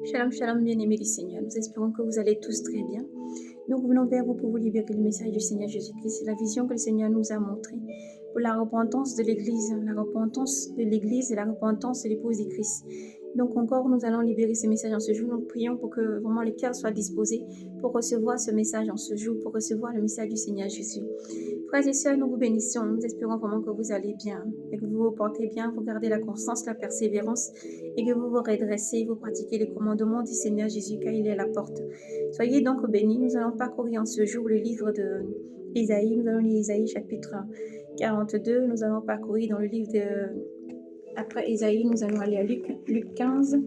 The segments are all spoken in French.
Shalom, shalom, bien-aimés du Seigneur. Nous espérons que vous allez tous très bien. Nous venons vers vous pour vous libérer le message du Seigneur Jésus-Christ. C'est la vision que le Seigneur nous a montrée pour la repentance de l'Église, et la repentance de l'épouse du Christ. Donc encore, nous allons libérer ce message en ce jour. Nous prions pour que vraiment les cœurs soient disposés pour recevoir ce message en ce jour, pour recevoir le message du Seigneur Jésus. Frères et sœurs, nous vous bénissons. Nous espérons vraiment que vous allez bien et que vous vous portez bien, vous gardez la constance, la persévérance et que vous vous redressez, vous pratiquez les commandements du Seigneur Jésus car il est à la porte. Soyez donc bénis. Nous allons parcourir en ce jour le livre de Isaïe. Nous allons lire Isaïe chapitre 42. Nous allons parcourir dans le livre de... Après Isaïe, nous allons aller à Luc 15.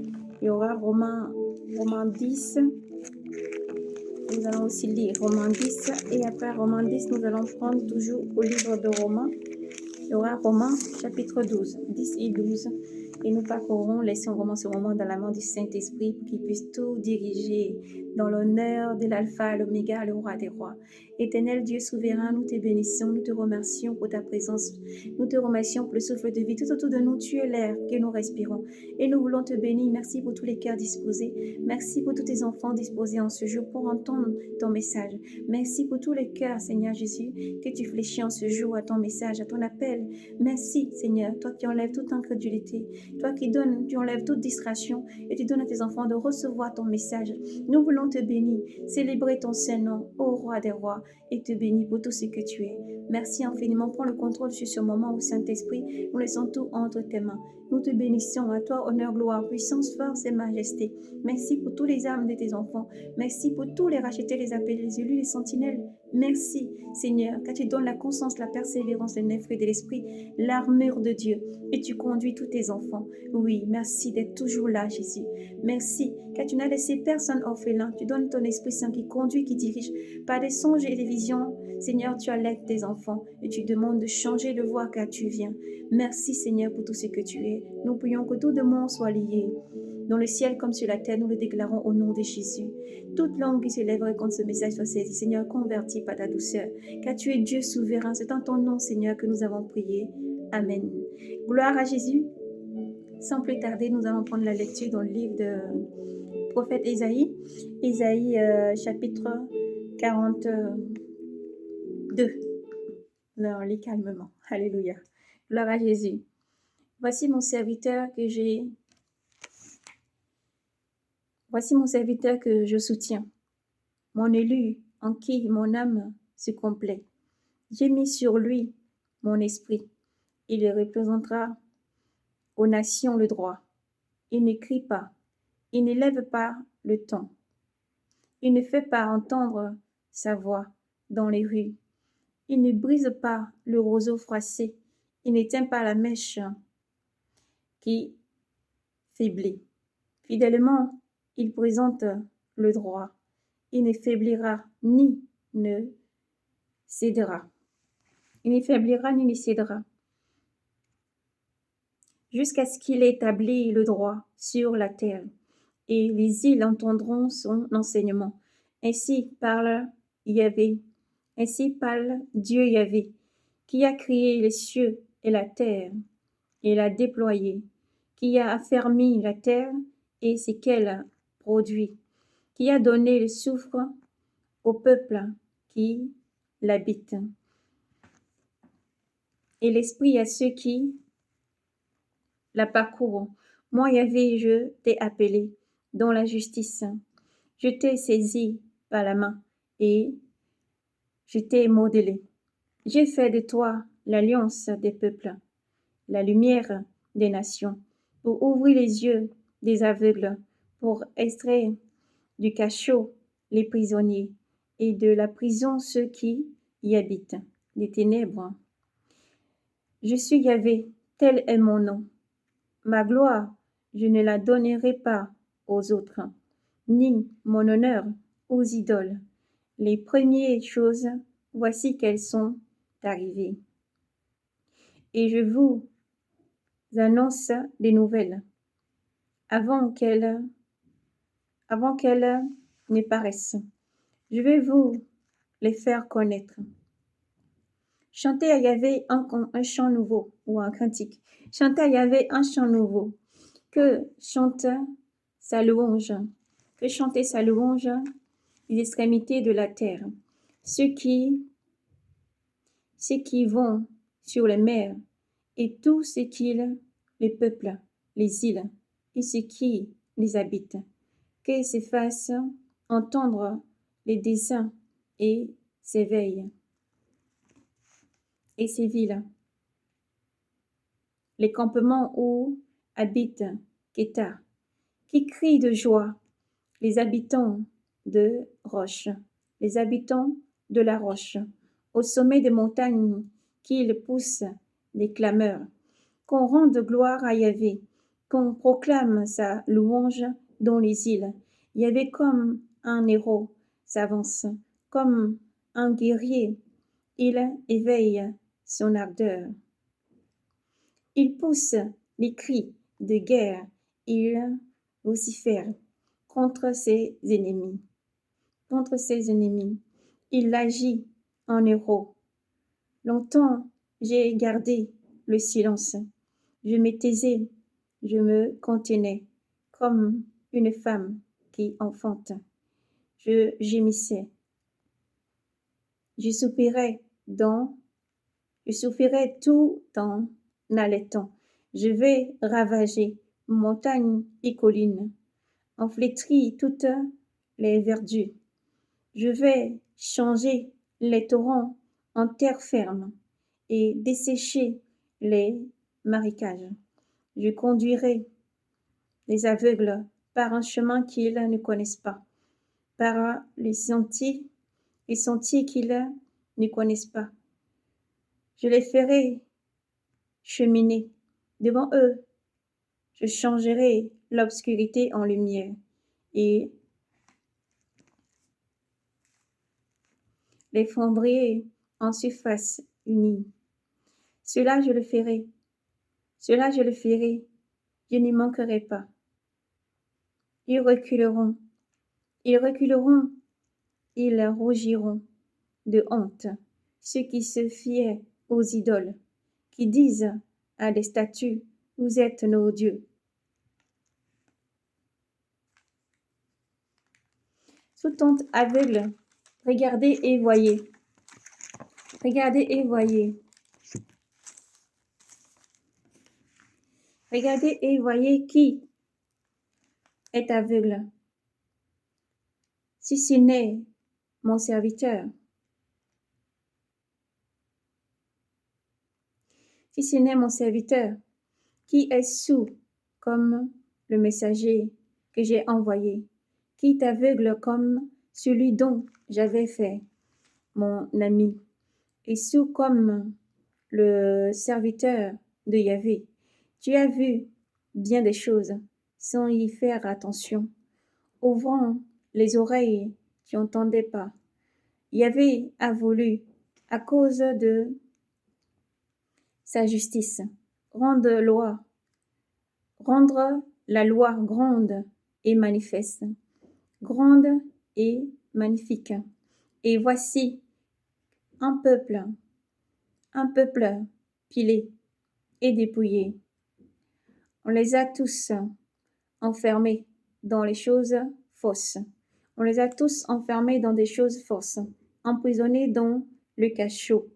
Il y aura Romains 10. Nous allons aussi lire Romains 10. Et après Romains 10, nous allons prendre toujours au livre de Romains. Il y aura Romains chapitre 12, 10 et 12. Et nous parcourrons, laissons vraiment ce moment dans la main du Saint-Esprit pour qu'il puisse tout diriger dans l'honneur de l'alpha, l'oméga, le roi des rois. Éternel Dieu souverain, nous te bénissons, nous te remercions pour ta présence. Nous te remercions pour le souffle de vie. Tout autour de nous, tu es l'air que nous respirons. Et nous voulons te bénir. Merci pour tous les cœurs disposés. Merci pour tous tes enfants disposés en ce jour pour entendre ton message. Merci pour tous les cœurs, Seigneur Jésus, que tu fléchis en ce jour à ton message, à ton appel. Merci, Seigneur, toi qui enlèves toute incrédulité, toi qui donnes, tu enlèves toute distraction et tu donnes à tes enfants de recevoir ton message. Nous voulons te bénir, célébrer ton Saint-Nom, ô roi des rois, et te bénir pour tout ce que tu es. Merci infiniment. Prends le contrôle sur ce moment au Saint-Esprit. Nous laissons tout entre tes mains. Nous te bénissons. À toi, honneur, gloire, puissance, force et majesté. Merci pour tous les âmes de tes enfants. Merci pour tous les rachetés, les appelés, les élus, les sentinelles. Merci, Seigneur, car tu donnes la conscience, la persévérance, les 9 fruits de l'Esprit, l'armure de Dieu, et tu conduis tous tes enfants. Oui, merci d'être toujours là, Jésus. Merci, car tu n'as laissé personne orphelin. Tu donnes ton Esprit Saint qui conduit, qui dirige. Par des songes et des visions, Seigneur, tu allaides tes enfants, et tu demandes de changer de voie car tu viens. Merci, Seigneur, pour tout ce que tu es. Nous prions que tout demande soit lié. Dans le ciel comme sur la terre, nous le déclarons au nom de Jésus. Toute langue qui s'élèverait contre ce message soit saisie. Seigneur, convertis par ta douceur, car tu es Dieu souverain. C'est en ton nom, Seigneur, que nous avons prié. Amen. Gloire à Jésus. Sans plus tarder, nous allons prendre la lecture dans le livre de prophète Isaïe. Isaïe chapitre 42. Là, on lit calmement. Alléluia. Gloire à Jésus. Voici mon serviteur que je soutiens, mon élu en qui mon âme se complaît. J'ai mis sur lui mon esprit. Il représentera aux nations le droit. Il ne crie pas, il ne lève pas le ton. Il ne fait pas entendre sa voix dans les rues. Il ne brise pas le roseau froissé. Il n'éteint pas la mèche qui faiblit. Fidèlement, il présente le droit. Il ne faiblira ni ne cédera. Il ne faiblira ni ne cédera. Jusqu'à ce qu'il ait établi le droit sur la terre, et les îles entendront son enseignement. Ainsi parle Yahvé, ainsi parle Dieu Yahvé, qui a créé les cieux et la terre, et l'a déployé, qui a affermi la terre et ce qu'elle produit, qui a donné le souffle au peuple qui l'habite, et l'esprit à ceux qui la parcourent. Moi, Yahvé, je t'ai appelé dans la justice. Je t'ai saisi par la main et je t'ai modelé. J'ai fait de toi l'alliance des peuples, la lumière des nations, pour ouvrir les yeux des aveugles, pour extraire du cachot les prisonniers et de la prison ceux qui y habitent, des ténèbres. Je suis Yahvé, tel est mon nom. Ma gloire, je ne la donnerai pas aux autres, ni mon honneur aux idoles. Les premières choses, voici qu'elles sont arrivées. Et je vous annonce des nouvelles avant qu'elles ne paraissent. Je vais vous les faire connaître. Chantez à Yahvé un chant nouveau ou un cantique. Chantez à Yahvé un chant nouveau. Que chante sa louange, que chanter sa louange les extrémités de la terre, ceux qui vont sur les mers, et tous ceux qui les peuplent, les îles, et ceux qui les habitent, qu'ils se fassent entendre les desseins et s'éveillent, et ces villes, les campements où habite Kéta, qui crient de joie, les habitants de Roche, les habitants de la Roche, au sommet des montagnes, qu'ils poussent des clameurs, qu'on rende gloire à Yahvé, qu'on proclame sa louange dans les îles. Yahvé comme un héros s'avance, comme un guerrier, il éveille son ardeur. Il pousse les cris de guerre, il vocifère contre ses ennemis. Contre ses ennemis, il agit en héros. Longtemps j'ai gardé le silence. Je me taisais, je me contenais, comme une femme qui enfante. Je gémissais. Je soupirais tout en allaitant. Je vais ravager montagnes et collines, en flétrir toutes les verdures. Je vais changer les torrents en terre ferme et dessécher les marécages. Je conduirai les aveugles par un chemin qu'ils ne connaissent pas, par les sentiers qu'ils ne connaissent pas. Je les ferai cheminer devant eux. Je changerai l'obscurité en lumière et les fondrai en surface unie. Cela je le ferai. Je n'y manquerai pas. Ils reculeront, ils rougiront de honte, ceux qui se fiaient aux idoles, qui disent à des statues, vous êtes nos dieux. Sous tente aveugle, regardez et voyez. Regardez et voyez. Regardez et voyez qui est aveugle. Si ce n'est mon serviteur, si ce n'est mon serviteur, qui est sourd comme le messager que j'ai envoyé, qui est aveugle comme celui dont j'avais fait mon ami, et sourd comme le serviteur de Yahvé. Tu as vu bien des choses sans y faire attention, ouvrant les oreilles, tu n'entendais pas. Yahvé a voulu, à cause de sa justice, rendre la loi grande et manifeste, grande et magnifique. Et voici un peuple pilé et dépouillé. On les a tous enfermés dans les choses fausses. On les a tous enfermés dans des choses fausses, emprisonnés dans le cachot.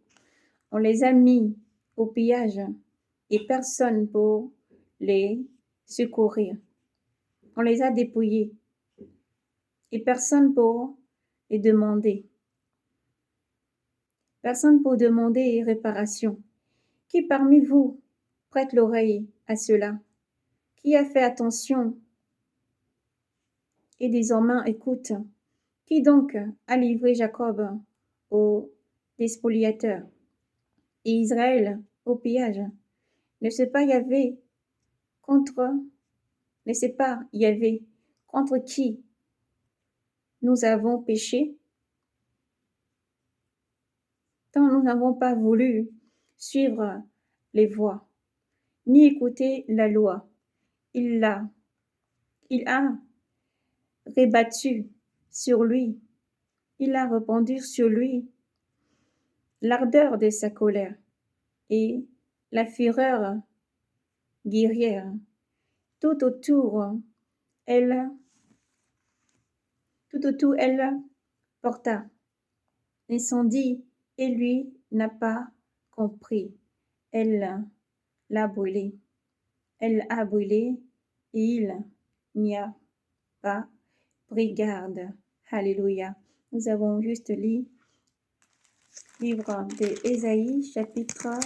On les a mis au pillage et personne pour les secourir. On les a dépouillés et personne pour les demander. Personne pour demander réparation. Qui parmi vous prête l'oreille à cela? Qui a fait attention et désormais écoute? Qui donc a livré Jacob au despoliateur et Israël au pillage? N'est-ce pas Yahvé contre qui nous avons péché? Tant nous n'avons pas voulu suivre les voies, ni écouter la loi. Il a répandu sur lui l'ardeur de sa colère et la fureur guerrière. Tout autour tout autour, elle porta l'incendie et lui n'a pas compris. Elle l'a brûlé. Elle a brûlé et il n'y a pas pris garde. Alléluia. Nous avons juste lu livre de Ésaïe chapitre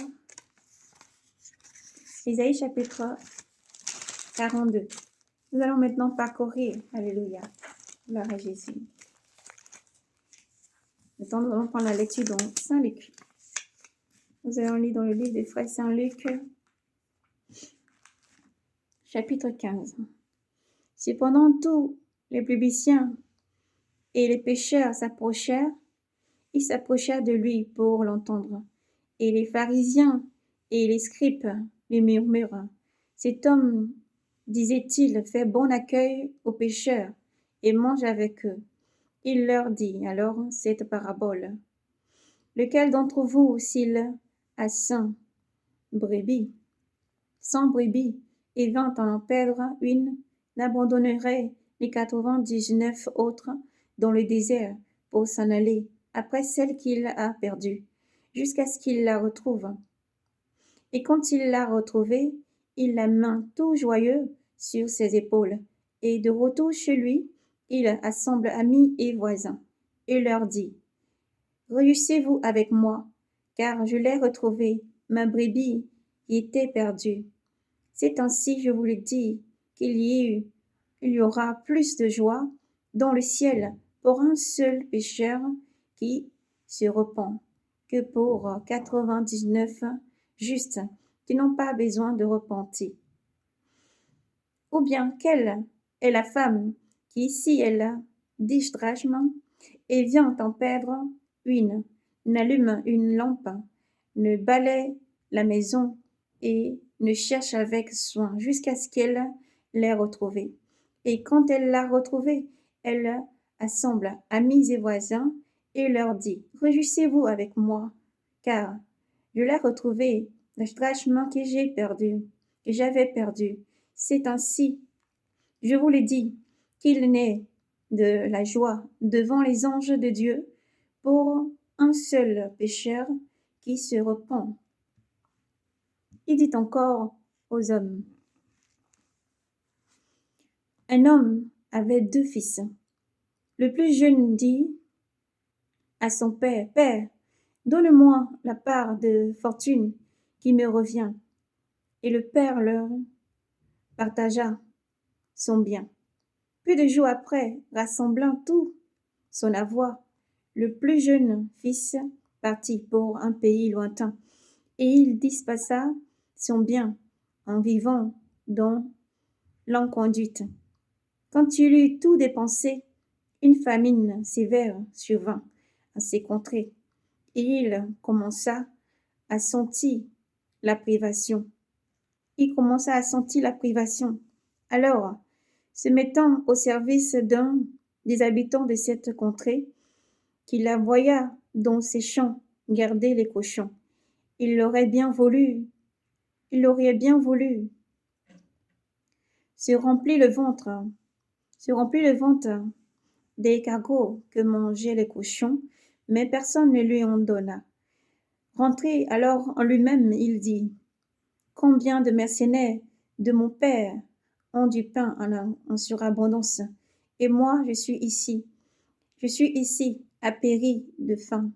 42. Nous allons maintenant parcourir. Alléluia. Gloire à Jésus. Maintenant, nous allons prendre la lecture dans Saint Luc. Nous allons lire dans le livre de Frère Saint Luc, chapitre 15. Cependant, tous les plébisciens et les pécheurs s'approchèrent. Ils s'approchèrent de lui pour l'entendre. Et les pharisiens et les scribes lui murmurent. Cet homme, disait-il, fait bon accueil aux pécheurs et mange avec eux. Il leur dit alors cette parabole. Lequel d'entre vous, s'il a 100 brebis, et vint en perdre une, n'abandonnerait les 99 autres dans le désert pour s'en aller après celle qu'il a perdue, jusqu'à ce qu'il la retrouve. Et quand il l'a retrouvée, il la main tout joyeux sur ses épaules, et de retour chez lui, il assemble amis et voisins, et leur dit, réjouissez-vous avec moi, car je l'ai retrouvée, ma brebis y était perdue. C'est ainsi, je vous le dis, qu'il y aura plus de joie dans le ciel pour un seul pécheur qui se repent que pour 99 justes qui n'ont pas besoin de repentir. Ou bien, quelle est la femme qui, si elle a 10 drachmes et vient en perdre une, n'allume une lampe, ne balaie la maison et ne cherche avec soin jusqu'à ce qu'elle l'ait retrouvée. Et quand elle l'a retrouvée, elle assemble amis et voisins et leur dit, réjouissez-vous avec moi, car je l'ai retrouvée, le drachme que j'avais perdu. C'est ainsi, je vous le dis, qu'il naît de la joie devant les anges de Dieu pour un seul pécheur qui se repent. Il dit encore aux hommes, un homme avait 2 fils. Le plus jeune dit à son père, Père, donne-moi la part de fortune qui me revient. Et le père leur partagea son bien. Peu de jours après, rassemblant tout son avoir, le plus jeune fils partit pour un pays lointain, et il dispersa son bien en vivant dans l'inconduite. Quand il eut tout dépensé, une famine sévère survint à ces contrées, et il commença à sentir la privation. Alors, se mettant au service d'un des habitants de cette contrée, qui la voya dans ses champs garder les cochons, il aurait bien voulu se remplir le ventre des cargots que mangeaient les cochons, mais personne ne lui en donna. Rentré alors en lui-même, il dit, combien de mercenaires de mon père ont du pain en surabondance, et moi je suis ici, à périr de faim.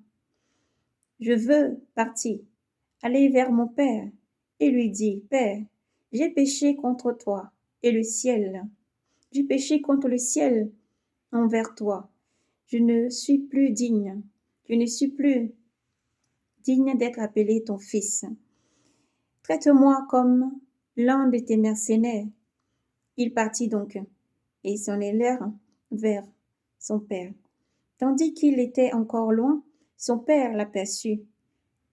Je veux partir, aller vers mon père, et lui dire, Père, j'ai péché contre toi et le ciel. J'ai péché contre le ciel envers toi. Je ne suis plus digne d'être appelé ton fils. Traite-moi comme l'un de tes mercenaires. Il partit donc et s'en allèrent vers son père. Tandis qu'il était encore loin, son père l'aperçut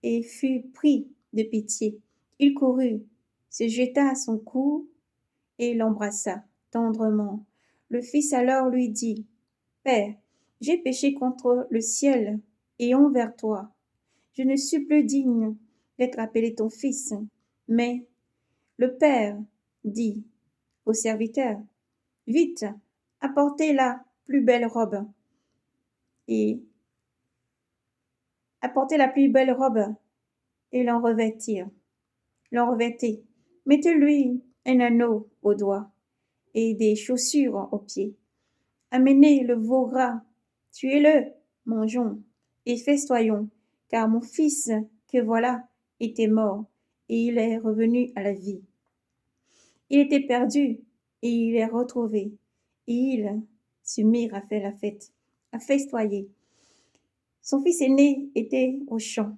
et fut pris de pitié. Il courut, se jeta à son cou et l'embrassa tendrement. Le fils alors lui dit, Père, j'ai péché contre le ciel et envers toi. Je ne suis plus digne d'être appelé ton fils. Mais le père dit au serviteur, Vite, apportez la plus belle robe et apportez la plus belle robe et l'en revêtez. Mettez-lui un anneau au doigt et des chaussures aux pieds. Amenez le veau gras, tuez-le, mangeons et festoyons, car mon fils que voilà était mort et il est revenu à la vie. Il était perdu et il est retrouvé, et ils se mirent à faire la fête, à festoyer. Son fils aîné était au champ.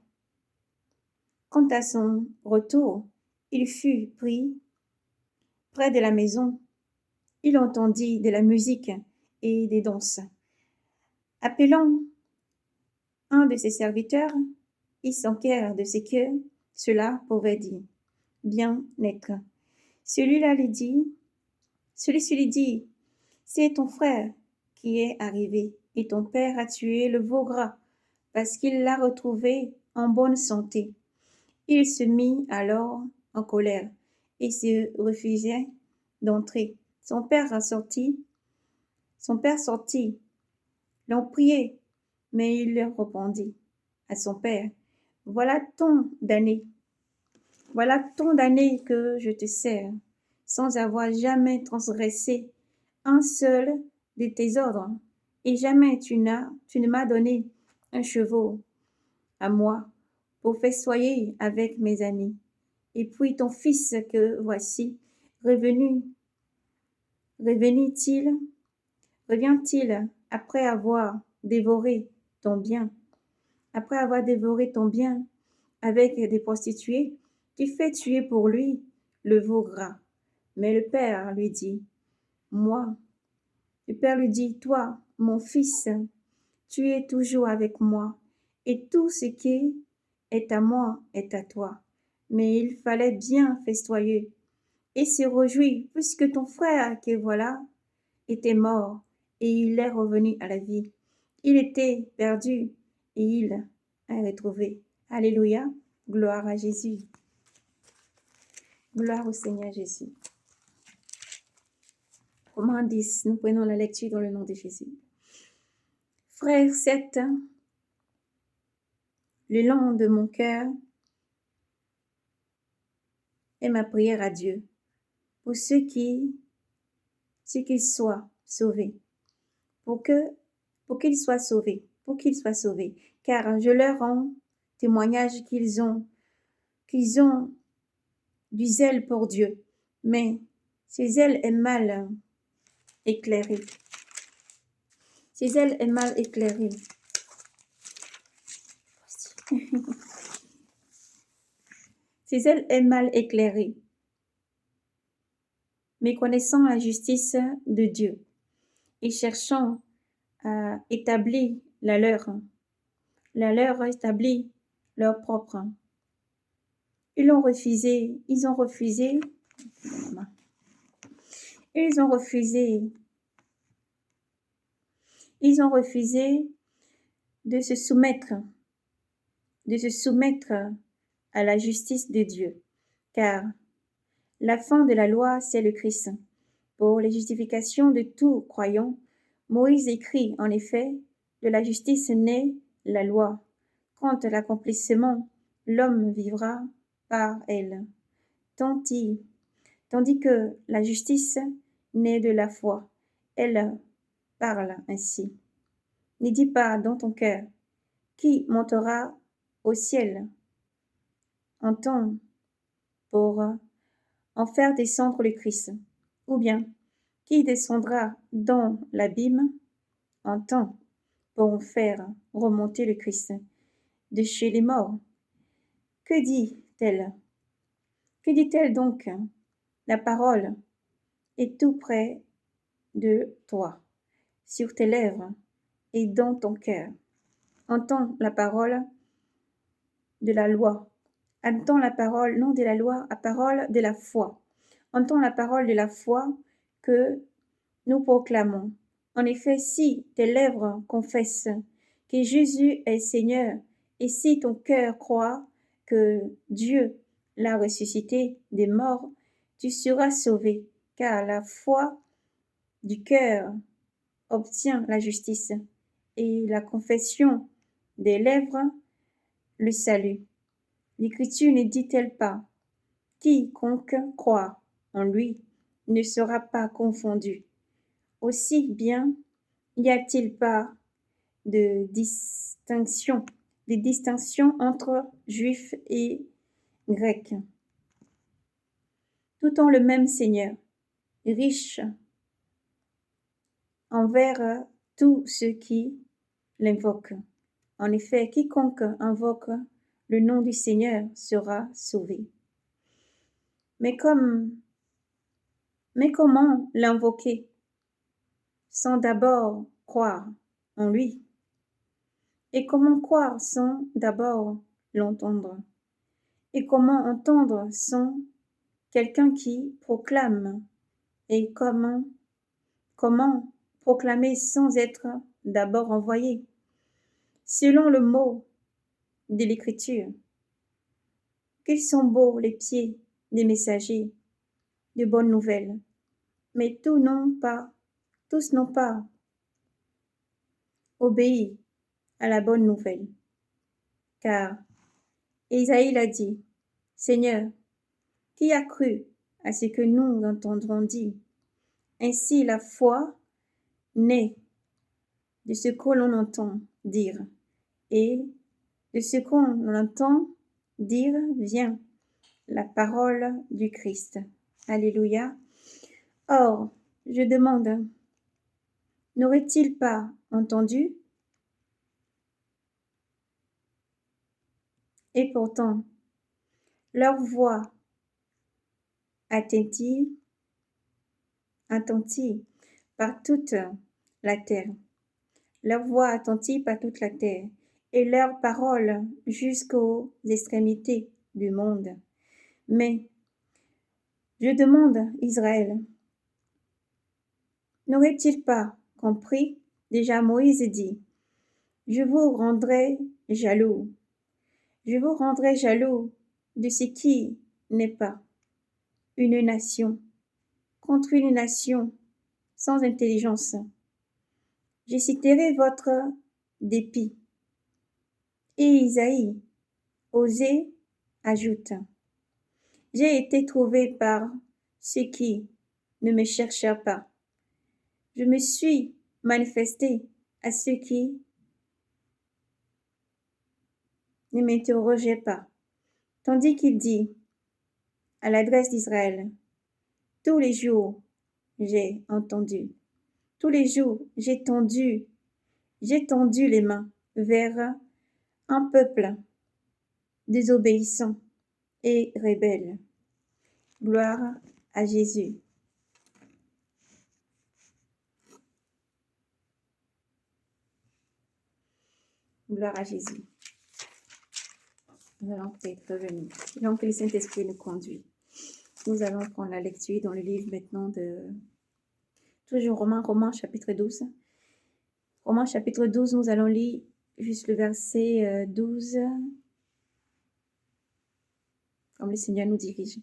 Quant à son retour, il fut pris près de la maison. Il entendit de la musique et des danses. Appelant un de ses serviteurs, il s'enquiert de ce que cela pouvait dire. Bien être. Celui-ci lui dit, c'est ton frère qui est arrivé, et ton père a tué le veau gras, parce qu'il l'a retrouvé en bonne santé. Il se mit alors en colère et se refusait d'entrer. Son père sortit, l'en priait, mais il répondit à son père, voilà tant d'années que je te sers, sans avoir jamais transgressé un seul de tes ordres, et jamais tu ne m'as donné un chevau à moi pour festoyer avec mes amis. Et puis ton fils que voici, revenu, revient-il après avoir dévoré ton bien avec des prostituées, tu fais tuer pour lui le veau gras. Mais le père lui dit, toi, mon fils, tu es toujours avec moi, et tout ce qui est à moi est à toi. Mais il fallait bien festoyer et se réjouir, puisque ton frère, que voilà, était mort, et il est revenu à la vie. Il était perdu, et il a retrouvé. Alléluia, gloire à Jésus. Gloire au Seigneur Jésus. Romains 10, nous prenons la lecture dans le nom de Jésus. Frère 7, le long de mon cœur est ma prière à Dieu pour ceux qu'ils soient sauvés, pour qu'ils soient sauvés, car je leur rends témoignage qu'ils ont du zèle pour Dieu, mais ce zèle est mal éclairé. Ce zèle est mal éclairé. Ce zèle est mal éclairé, méconnaissant la justice de Dieu et cherchant à établir la leur établit leur propre. Ils ont refusé de se soumettre à la justice de Dieu, car la fin de la loi, c'est le Christ. Pour les justifications de tout croyant, Moïse écrit en effet, de la justice naît la loi. Quant à l'accomplissement, l'homme vivra par elle. Tandis que la justice naît de la foi. Elle parle ainsi. Ne dis pas dans ton cœur, qui montera au ciel en temps pour en faire descendre le Christ, ou bien qui descendra dans l'abîme en temps pour en faire remonter le Christ de chez les morts. Que dit-elle? Que dit-elle donc? La parole est tout près de toi, sur tes lèvres et dans ton cœur. Entends la parole de la loi. Entends la parole, non de la loi, la parole de la foi. Entends la parole de la foi que nous proclamons. En effet, si tes lèvres confessent que Jésus est Seigneur, et si ton cœur croit que Dieu l'a ressuscité des morts, tu seras sauvé, car la foi du cœur obtient la justice, et la confession des lèvres le salut. L'Écriture ne dit-elle pas: quiconque croit en lui ne sera pas confondu. Aussi bien n'y a-t-il pas de distinction entre juifs et grecs, tout en le même Seigneur, riche envers tous ceux qui l'invoquent. En effet, quiconque invoque le nom du Seigneur sera sauvé. Mais comment l'invoquer sans d'abord croire en lui? Et comment croire sans d'abord l'entendre? Et comment entendre sans quelqu'un qui proclame? Et comment proclamer sans être d'abord envoyé? Selon le mot de l'Écriture, qu'ils sont beaux les pieds des messagers de bonnes nouvelles, mais tous n'ont pas obéi à la bonne nouvelle. Car Isaïe l'a dit: Seigneur, qui a cru à ce que nous entendrons dire? Ainsi la foi naît de ce que l'on entend dire, et de ce qu'on entend dire vient la parole du Christ. Alléluia. Or, je demande, n'aurait-il pas entendu? Et pourtant, leur voix attentive par toute la terre, leur voix attentive par toute la terre, et leurs paroles jusqu'aux extrémités du monde. Mais je demande, Israël, n'aurait-il pas compris? Déjà Moïse dit: Je vous rendrai jaloux. Je vous rendrai jaloux de ce qui n'est pas une nation contre une nation sans intelligence. J'exciterai votre dépit. Et Isaïe, osé, ajoute: J'ai été trouvé par ceux qui ne me cherchèrent pas. Je me suis manifesté à ceux qui ne m'interrogeaient pas. Tandis qu'il dit à l'adresse d'Israël: Tous les jours, j'ai entendu. Tous les jours, j'ai tendu les mains vers un peuple désobéissant et rebelle. Gloire à Jésus. Gloire à Jésus. Nous allons peut-être revenir. Donc, le Saint-Esprit nous conduit. Nous allons prendre la lecture dans le livre maintenant de toujours Romains chapitre 12. Romains chapitre 12, nous allons lire juste le verset 12, comme le Seigneur nous dirige.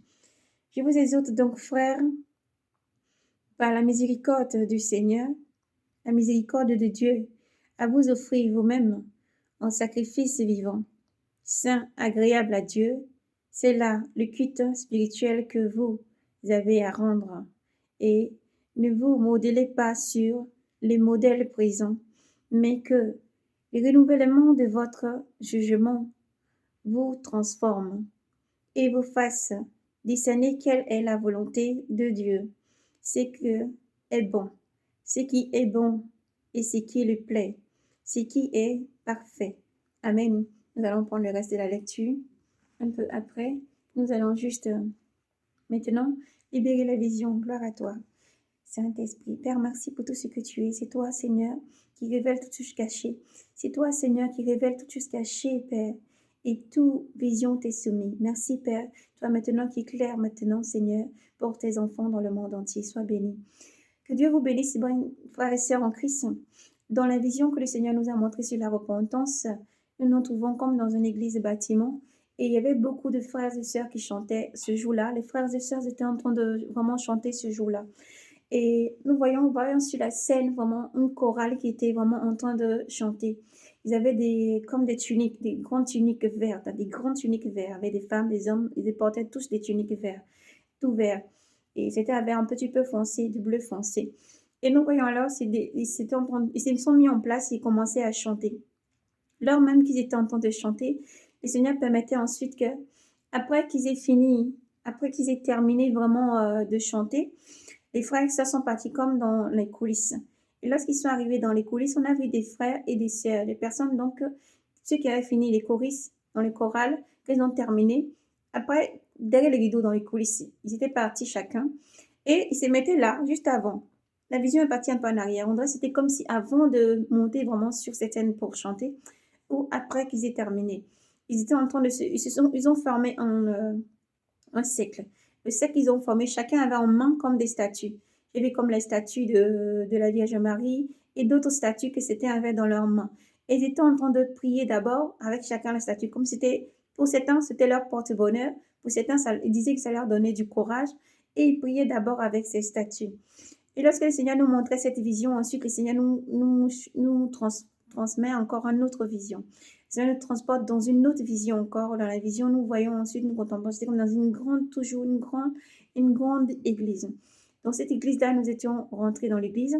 Je vous exhorte donc, frères, par la miséricorde du Seigneur, la miséricorde de Dieu, à vous offrir vous-même en sacrifice vivant, saint, agréable à Dieu. C'est là le culte spirituel que vous avez à rendre. Et ne vous modelez pas sur les modèles présents, mais que le renouvellement de votre jugement vous transforme et vous fasse discerner quelle est la volonté de Dieu, ce qui est bon, ce qui est bon et ce qui lui plaît, ce qui est parfait. Amen. Nous allons prendre le reste de la lecture un peu après. Nous allons juste maintenant libérer la vision. Gloire à toi, Saint-Esprit. Père, merci pour tout ce que tu es. C'est toi, Seigneur, qui révèle toutes choses cachées. C'est toi, Seigneur, qui révèle toutes choses cachées, Père. Et toute vision t'est soumise. Merci, Père. Toi maintenant qui éclaire maintenant, Seigneur, pour tes enfants dans le monde entier. Sois béni. Que Dieu vous bénisse, frères et sœurs en Christ. Dans la vision que le Seigneur nous a montrée sur la repentance, nous nous trouvons comme dans une église bâtiment. Et il y avait beaucoup de frères et sœurs qui chantaient ce jour-là. Les frères et sœurs étaient en train de vraiment chanter ce jour-là. Et voyons sur la scène vraiment une chorale qui était vraiment en train de chanter. Ils avaient comme des tuniques, des grandes tuniques vertes, des grandes tuniques vertes, avec des femmes, des hommes, ils portaient tous des tuniques vertes, tout vert. Et c'était avec un petit peu foncé, du bleu foncé. Et nous voyons alors, ils se sont mis en place et commençaient à chanter. Lors même qu'ils étaient en train de chanter, le Seigneur permettait ensuite que, après qu'ils aient fini, après qu'ils aient terminé vraiment de chanter, les frères et sœurs sont partis comme dans les coulisses. Et lorsqu'ils sont arrivés dans les coulisses, on a vu des frères et des sœurs, des personnes, donc, ceux qui avaient fini les choristes dans les chorales, qu'ils ont terminé. Après, derrière les rideaux dans les coulisses, ils étaient partis chacun. Et ils se mettaient là, juste avant. La vision est partie un peu en arrière. On dirait que c'était comme si avant de monter vraiment sur cette scène pour chanter, ou après qu'ils aient terminé. Ils étaient en train de ils ont formé un cercle. Le cercle qu'ils ont formé, chacun avait en main comme des statues. Il y avait comme la statue de la Vierge Marie et d'autres statues que c'était avait dans leurs mains. Et ils étaient en train de prier d'abord avec chacun la statue, comme c'était, pour certains, c'était leur porte-bonheur, pour certains, ils disaient que ça leur donnait du courage, et ils priaient d'abord avec ces statues. Et lorsque le Seigneur nous montrait cette vision, ensuite le Seigneur nous transmet encore une autre vision. Le Seigneur nous transporte dans une autre vision encore. Dans la vision, nous voyons ensuite, nous contemplons, c'était comme dans une grande, toujours une grande église. Dans cette église-là, nous étions rentrés dans l'église.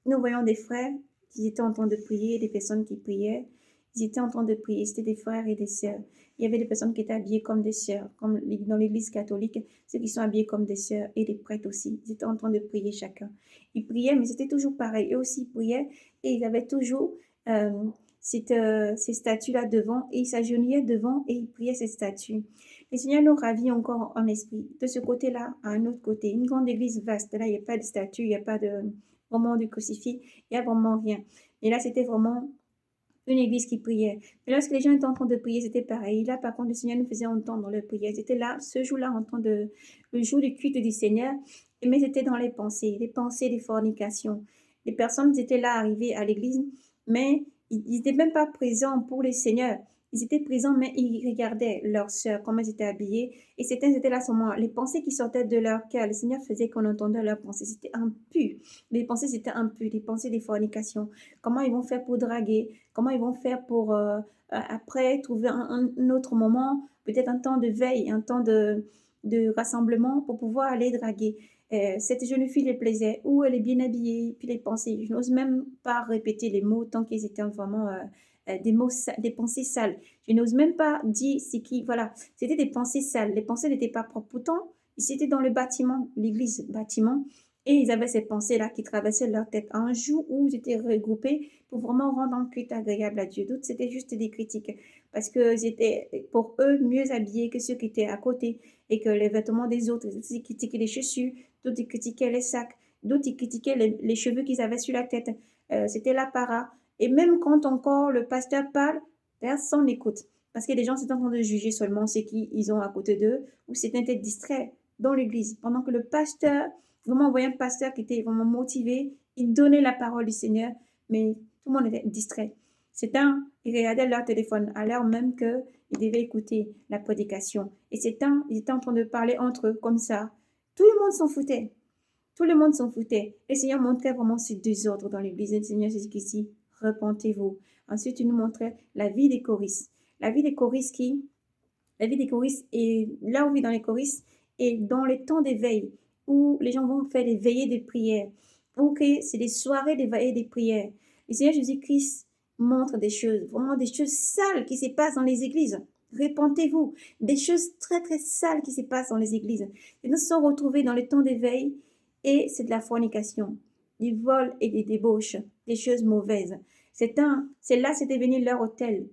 Nous voyons des frères qui étaient en train de prier, des personnes qui priaient. Ils étaient en train de prier. C'était des frères et des sœurs. Il y avait des personnes qui étaient habillées comme des sœurs, comme dans l'église catholique, ceux qui sont habillés comme des sœurs et des prêtres aussi. Ils étaient en train de prier chacun. Ils priaient, mais c'était toujours pareil. Eux aussi priaient et ils avaient toujours euh, ces statues-là devant et ils s'agenouillaient devant et ils priaient ces statues. Le Seigneur nous ravit encore en esprit. De ce côté-là à un autre côté, une grande église vaste. Là, il n'y a pas de statue, il n'y a pas de vraiment de crucifix, il n'y a vraiment rien. Et là, c'était vraiment une église qui priait. Mais lorsque les gens étaient en train de prier, c'était pareil. Là, par contre, le Seigneur nous faisait entendre leur prière. Ils étaient là, ce jour-là, le jour du culte du Seigneur, mais c'était dans les pensées des fornications. Les personnes étaient là, arrivées à l'église, mais ils n'étaient même pas présents pour le Seigneur. Ils étaient présents, mais ils regardaient leurs sœurs, comment elles étaient habillées. Et certains étaient là à ce moment. Les pensées qui sortaient de leur cœur, le Seigneur faisait qu'on entendait leurs pensées. C'était impur. Les pensées, c'était impur. Les pensées des fornications. Comment ils vont faire pour draguer? Comment ils vont faire pour, après, trouver un autre moment, peut-être un temps de veille, un temps de rassemblement pour pouvoir aller draguer. Cette jeune fille les plaisait, ou elle est bien habillée, puis les pensées. Je n'ose même pas répéter les mots tant qu'ils étaient vraiment des mots, des pensées sales. Je n'ose même pas dire c'est qui, voilà. C'était des pensées sales. Les pensées n'étaient pas propres. Pourtant, ils étaient dans le bâtiment, l'église bâtiment, et ils avaient ces pensées-là qui traversaient leur tête. Un jour où ils étaient regroupés pour vraiment rendre un culte agréable à Dieu. D'autres, c'était juste des critiques parce qu'ils étaient, pour eux, mieux habillés que ceux qui étaient à côté et que les vêtements des autres. Ils critiquaient les chaussures, d'autres ils critiquaient les sacs, d'autres ils critiquaient les cheveux qu'ils avaient sur la tête. C'était l'apparat. Et même quand encore le pasteur parle, personne n'écoute. Parce que les gens sont en train de juger seulement ce qu'ils ont à côté d'eux ou c'était distrait dans l'église. Pendant que le pasteur, vraiment, on voyait un pasteur qui était vraiment motivé, il donnait la parole du Seigneur, mais tout le monde était distrait. Certains, ils regardaient leur téléphone à l'heure même qu'ils devaient écouter la prédication. Et certains, ils étaient en train de parler entre eux comme ça. Tout le monde s'en foutait. Tout le monde s'en foutait. Le Seigneur montrait vraiment ce désordre dans l'église. Le Seigneur Jésus-Christ, repentez-vous. Ensuite, il nous montrait la vie des choristes. La vie des choristes la vie des choristes et leur vie dans les choristes et dans les temps d'éveil où les gens vont faire des veillées de prière. Ok, c'est des soirées de veillées de prière. Le Seigneur Jésus-Christ montre des choses, vraiment des choses sales qui se passent dans les églises. Repentez-vous. Des choses très très sales qui se passent dans les églises. Les gens se sont retrouvés dans les temps d'éveil et c'est de la fornication, du vol et des débauches, des choses mauvaises. C'est là, c'est devenu leur hôtel.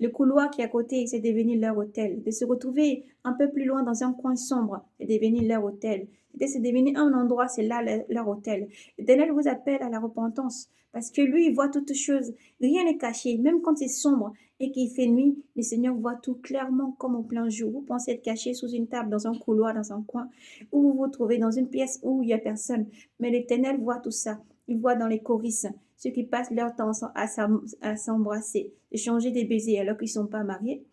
Le couloir qui est à côté, c'est devenu leur hôtel. De se retrouver un peu plus loin dans un coin sombre, c'est devenu leur hôtel. C'est devenu un endroit, c'est là leur hôtel. L'Éternel vous appelle à la repentance parce que lui, il voit toutes choses. Rien n'est caché, même quand c'est sombre et qu'il fait nuit, le Seigneur voit tout clairement comme au plein jour. Vous pensez être caché sous une table, dans un couloir, dans un coin, ou vous vous trouvez dans une pièce où il n'y a personne. Mais l'Éternel voit tout ça. Il voit dans les choristes ceux qui passent leur temps à s'embrasser, échanger des baisers alors qu'ils ne sont pas mariés.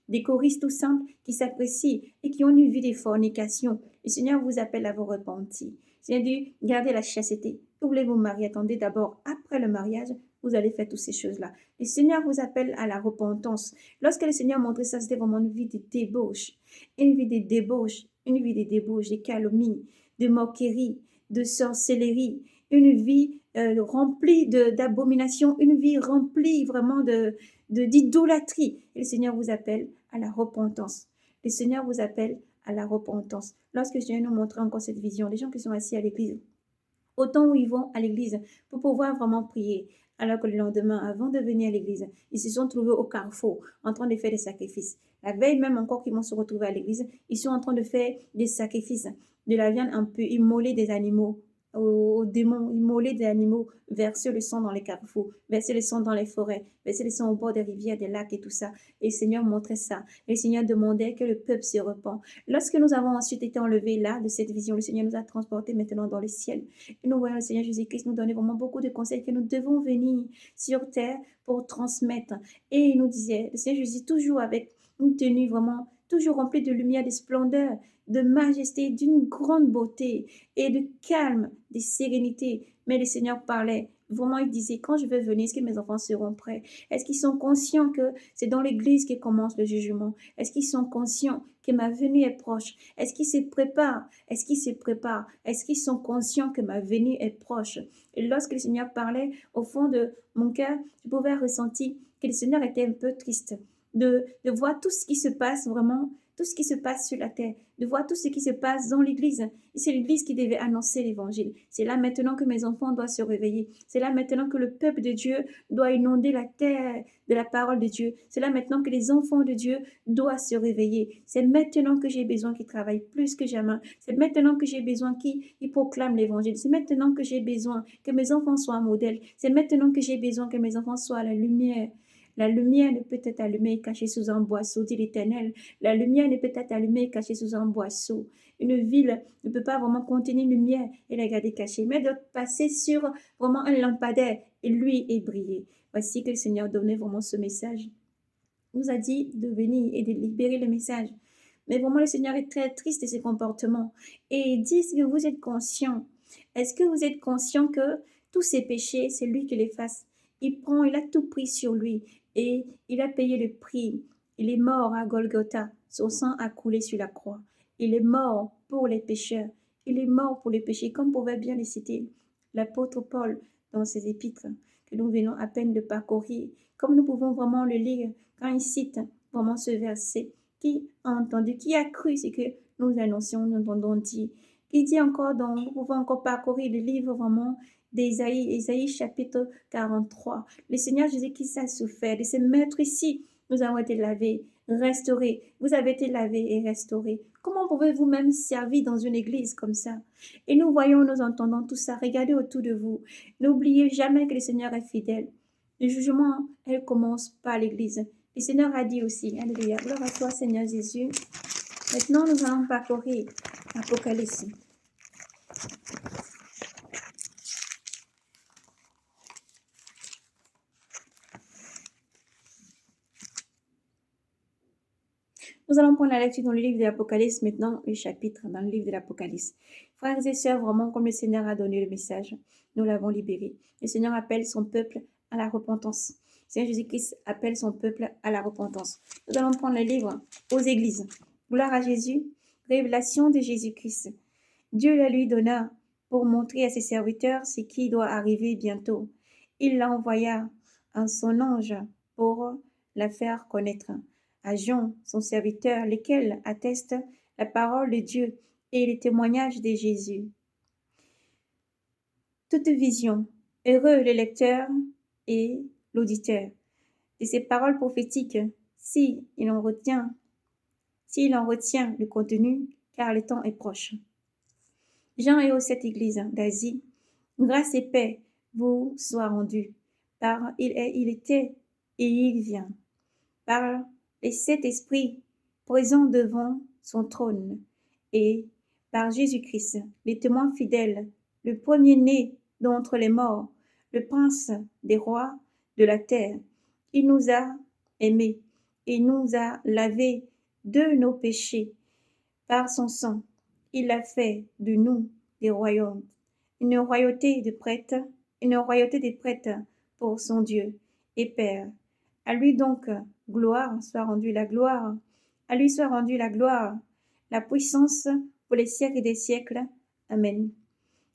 Des choristes tout simples qui s'apprécient et qui ont une vie de fornication. Le Seigneur vous appelle à vous repentir. Seigneur dit, gardez la chasteté. Vous voulez vous marier, attendez d'abord, après le mariage, vous allez faire toutes ces choses-là. Le Seigneur vous appelle à la repentance. Lorsque le Seigneur montrait ça, c'était vraiment une vie de débauche. Une vie de débauche, une vie de débauche, de calomnie, de moquerie, de sorcellerie, une vie remplie d'abomination, une vie remplie vraiment d'idolâtrie. Et le Seigneur vous appelle à la repentance. Le Seigneur vous appelle à la repentance. Lorsque le Seigneur nous montre encore cette vision, les gens qui sont assis à l'église, autant où ils vont à l'église pour pouvoir vraiment prier, alors que le lendemain, avant de venir à l'église, ils se sont trouvés au carrefour en train de faire des sacrifices. La veille même encore qu'ils vont se retrouver à l'église, ils sont en train de faire des sacrifices, de la viande un peu immolée des animaux aux démons, immoler des animaux, verser le sang dans les carrefours, verser le sang dans les forêts, verser le sang au bord des rivières, des lacs et tout ça. Et le Seigneur montrait ça. Et le Seigneur demandait que le peuple se repent. Lorsque nous avons ensuite été enlevés là, de cette vision, le Seigneur nous a transportés maintenant dans le ciel. Et nous voyons le Seigneur Jésus-Christ nous donner vraiment beaucoup de conseils que nous devons venir sur terre pour transmettre. Et il nous disait, le Seigneur Jésus toujours avec une tenue vraiment, toujours remplie de lumière, de splendeur, de majesté, d'une grande beauté et de calme, de sérénité. Mais le Seigneur parlait. Vraiment, il disait, quand je vais venir, est-ce que mes enfants seront prêts? Est-ce qu'ils sont conscients que c'est dans l'église que commence le jugement? Est-ce qu'ils sont conscients que ma venue est proche? Est-ce qu'ils se préparent? Est-ce qu'ils se préparent? Est-ce qu'ils sont conscients que ma venue est proche? Et lorsque le Seigneur parlait, au fond de mon cœur, je pouvais ressentir que le Seigneur était un peu triste de voir tout ce qui se passe vraiment, tout ce qui se passe sur la terre, de voir tout ce qui se passe dans l'Église. Et c'est l'Église qui devait annoncer l'Évangile. C'est là maintenant que mes enfants doivent se réveiller. C'est là maintenant que le peuple de Dieu doit inonder la terre de la parole de Dieu. C'est là maintenant que les enfants de Dieu doivent se réveiller. C'est maintenant que j'ai besoin qu'ils travaillent plus que jamais. C'est maintenant que j'ai besoin qu'ils proclament l'Évangile. C'est maintenant que j'ai besoin que mes enfants soient un modèle. C'est maintenant que j'ai besoin que mes enfants soient la lumière. La lumière ne peut être allumée et cachée sous un boisseau, dit l'Éternel. La lumière ne peut être allumée et cachée sous un boisseau. Une ville ne peut pas vraiment contenir une lumière et la garder cachée, mais doit passer sur vraiment un lampadaire et lui est briller. Voici que le Seigneur donnait vraiment ce message. Il nous a dit de venir et de libérer le message. Mais vraiment, le Seigneur est très triste de ses comportements. Et il dit, est-ce que vous êtes conscient? Est-ce que vous êtes conscient que tous ces péchés, c'est lui qui les fasse? Il a tout pris sur lui et il a payé le prix. Il est mort à Golgotha. Son sang a coulé sur la croix. Il est mort pour les pécheurs. Il est mort pour les péchés, comme pouvait bien les citer l'apôtre Paul dans ses épîtres que nous venons à peine de parcourir. Comme nous pouvons vraiment le lire quand il cite vraiment ce verset. Qui a entendu, qui a cru ce que nous annoncions, nous entendons dire. Il dit encore, nous pouvons encore parcourir le livre vraiment d'Ésaïe, Ésaïe chapitre 43. Le Seigneur Jésus-Christ a souffert de se mettre ici. Nous avons été lavés, restaurés. Vous avez été lavés et restaurés. Comment pouvez-vous même servir dans une église comme ça? Et nous voyons, nous entendons tout ça. Regardez autour de vous. N'oubliez jamais que le Seigneur est fidèle. Le jugement, elle commence par l'église. Le Seigneur a dit aussi, alléluia, gloire à toi Seigneur Jésus. Maintenant, nous allons parcourir l'Apocalypse. Nous allons prendre la lecture dans le livre de l'Apocalypse, maintenant le chapitre dans le livre de l'Apocalypse. Frères et sœurs, vraiment comme le Seigneur a donné le message, nous l'avons libéré. Le Seigneur appelle son peuple à la repentance. Le Seigneur Jésus-Christ appelle son peuple à la repentance. Nous allons prendre le livre aux églises. Gloire à Jésus, révélation de Jésus-Christ. Dieu la lui donna pour montrer à ses serviteurs ce qui doit arriver bientôt. Il l'envoya en son ange pour la faire connaître à Jean, son serviteur, lesquels attestent la parole de Dieu et les témoignages de Jésus. Toute vision, heureux le lecteur et l'auditeur de ces paroles prophétiques, s'il en retient le contenu, car le temps est proche. Jean et aux sept églises d'Asie, grâce et paix vous soient rendues, par il était et il vient, par les sept esprits présents devant son trône, et par Jésus-Christ, les témoins fidèles, le premier-né d'entre les morts, le prince des rois de la terre. Il nous a aimés et nous a lavés de nos péchés par son sang. Il a fait de nous des royaumes, une royauté de prêtres, une royauté des prêtres pour son Dieu et Père. À lui donc gloire soit rendue la gloire, à lui soit rendue la gloire, la puissance pour les siècles des siècles. Amen.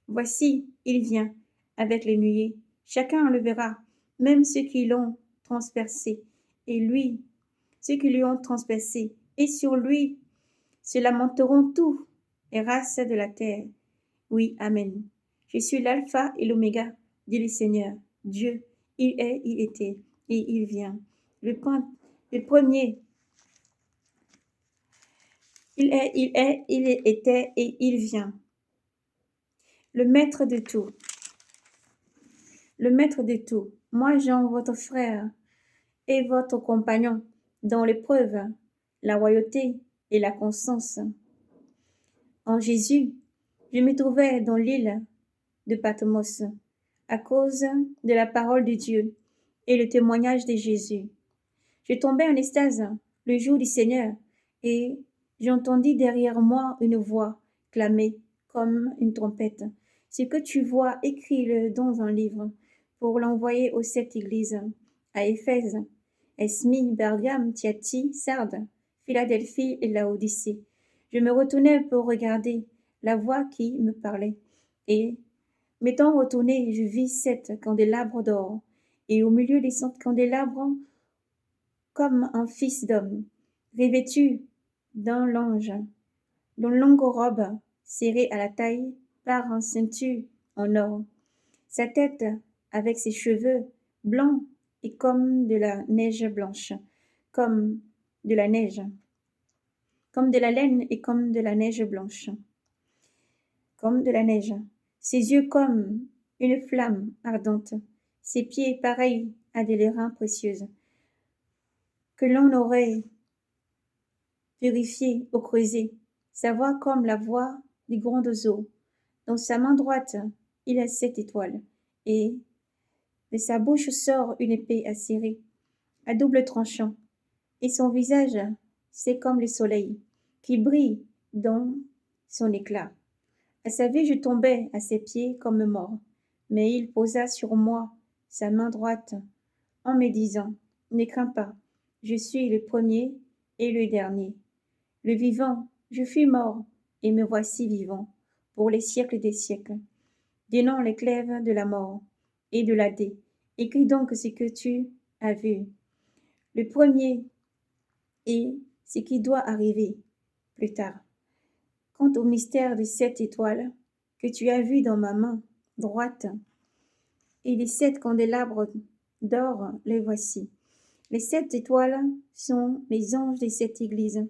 Voici, il vient avec les nuées, chacun le verra, même ceux qui l'ont transpercé, et lui, ceux qui lui ont transpercé, et sur lui se lamenteront tous les races de la terre. Oui, Amen. Je suis l'alpha et l'oméga, dit le Seigneur, Dieu. Il est, il était, et il vient. Le premier, il était, et il vient. Le maître de tout, le maître de tout. Moi, Jean, votre frère, et votre compagnon dans l'épreuve, la royauté et la constance. En Jésus, je me trouvais dans l'île de Patmos à cause de la parole de Dieu et le témoignage de Jésus. Je tombais en extase le jour du Seigneur et j'entendis derrière moi une voix clamer comme une trompette. Ce que tu vois, écris-le dans un livre pour l'envoyer aux 7 églises, à Éphèse, Esmie, Bergame, Thyatire, Sardes, Philadelphie et Laodicée. Je me retournai pour regarder la voix qui me parlait et m'étant retourné, je vis 7 candélabres d'or, et au milieu des 7 candélabres, comme un fils d'homme, revêtu d'un linge, d'une longue robe serrée à la taille par un ceinture en or. Sa tête, avec ses cheveux blancs et comme de la neige blanche, comme de la neige, comme de la laine et comme de la neige blanche, comme de la neige. Ses yeux comme une flamme ardente, ses pieds pareils à des lérins précieuses, que l'on aurait purifiés au creuset, sa voix comme la voix des grandes eaux. Dans sa main droite, il a 7 étoiles, et de sa bouche sort une épée acérée, à double tranchant, et son visage, c'est comme le soleil, qui brille dans son éclat. À sa vue, je tombais à ses pieds comme mort, mais il posa sur moi sa main droite en me disant, ne crains pas, je suis le premier et le dernier. Le vivant, je fus mort, et me voici vivant, pour les siècles des siècles. Dénom les clèves de la mort et de l'Hadès, écris donc ce que tu as vu. Le premier et ce qui doit arriver plus tard. Quant au mystère des 7 étoiles que tu as vues dans ma main droite, et les 7 candélabres d'or, les voici. Les 7 étoiles sont les anges des 7 églises,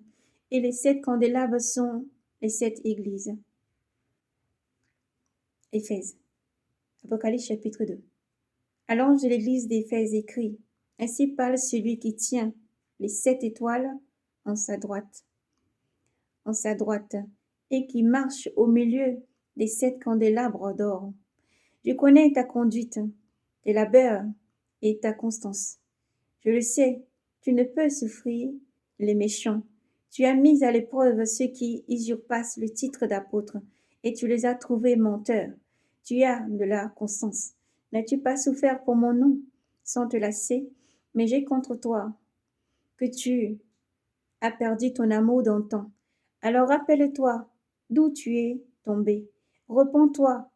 et les 7 candélabres sont les 7 églises. Éphèse. Apocalypse chapitre 2. À l'ange de l'église d'Éphèse écrit, ainsi parle celui qui tient les 7 étoiles en sa droite, et qui marche au milieu des 7 candélabres d'or. Je connais ta conduite, tes labeurs et ta constance. Je le sais, tu ne peux souffrir les méchants. Tu as mis à l'épreuve ceux qui usurpent le titre d'apôtre, et tu les as trouvés menteurs. Tu as de la constance. N'as-tu pas souffert pour mon nom, sans te lasser? Mais j'ai contre toi que tu as perdu ton amour d'antan. Alors rappelle-toi d'où tu es tombé. Repens-toi,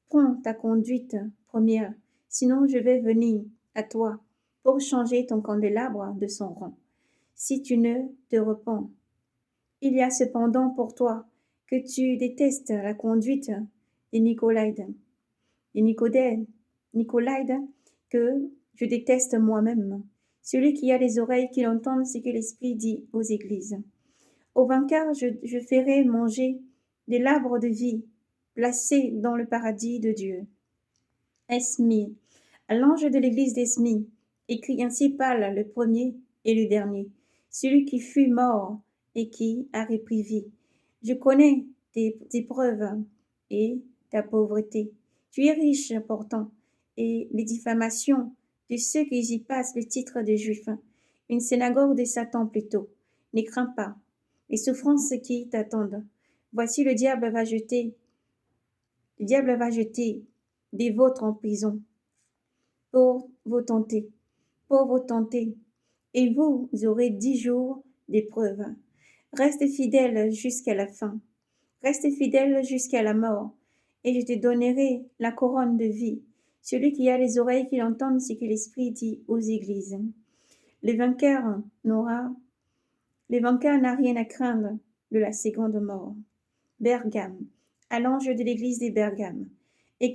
prends ta conduite première, sinon je vais venir à toi pour changer ton candélabre de son rang, si tu ne te repens. Il y a cependant pour toi que tu détestes la conduite des Nicolaïdes, que je déteste moi-même. Celui qui a les oreilles qu'il entende ce que l'Esprit dit aux églises. Au vainqueur, je ferai manger de l'arbre de vie, placé dans le paradis de Dieu. Esmie, à l'ange de l'église d'Esmie, écrit ainsi parle le premier et le dernier, celui qui fut mort et qui a repris vie. Je connais tes preuves et ta pauvreté. Tu es riche pourtant, et les diffamations de ceux qui y passent le titre de juif, une synagogue de Satan plutôt. Ne crains pas les souffrances qui t'attendent. Voici le diable va jeter Le diable va jeter des vôtres en prison pour vous tenter, pour vous tenter, et vous aurez 10 jours d'épreuve. Reste fidèle jusqu'à la fin. Reste fidèle jusqu'à la mort, et je te donnerai la couronne de vie. Celui qui a les oreilles qu'il entende ce que l'Esprit dit aux églises. Le vainqueur n'a rien à craindre de la seconde mort. Bergame, à l'ange de l'église des Bergames. Nous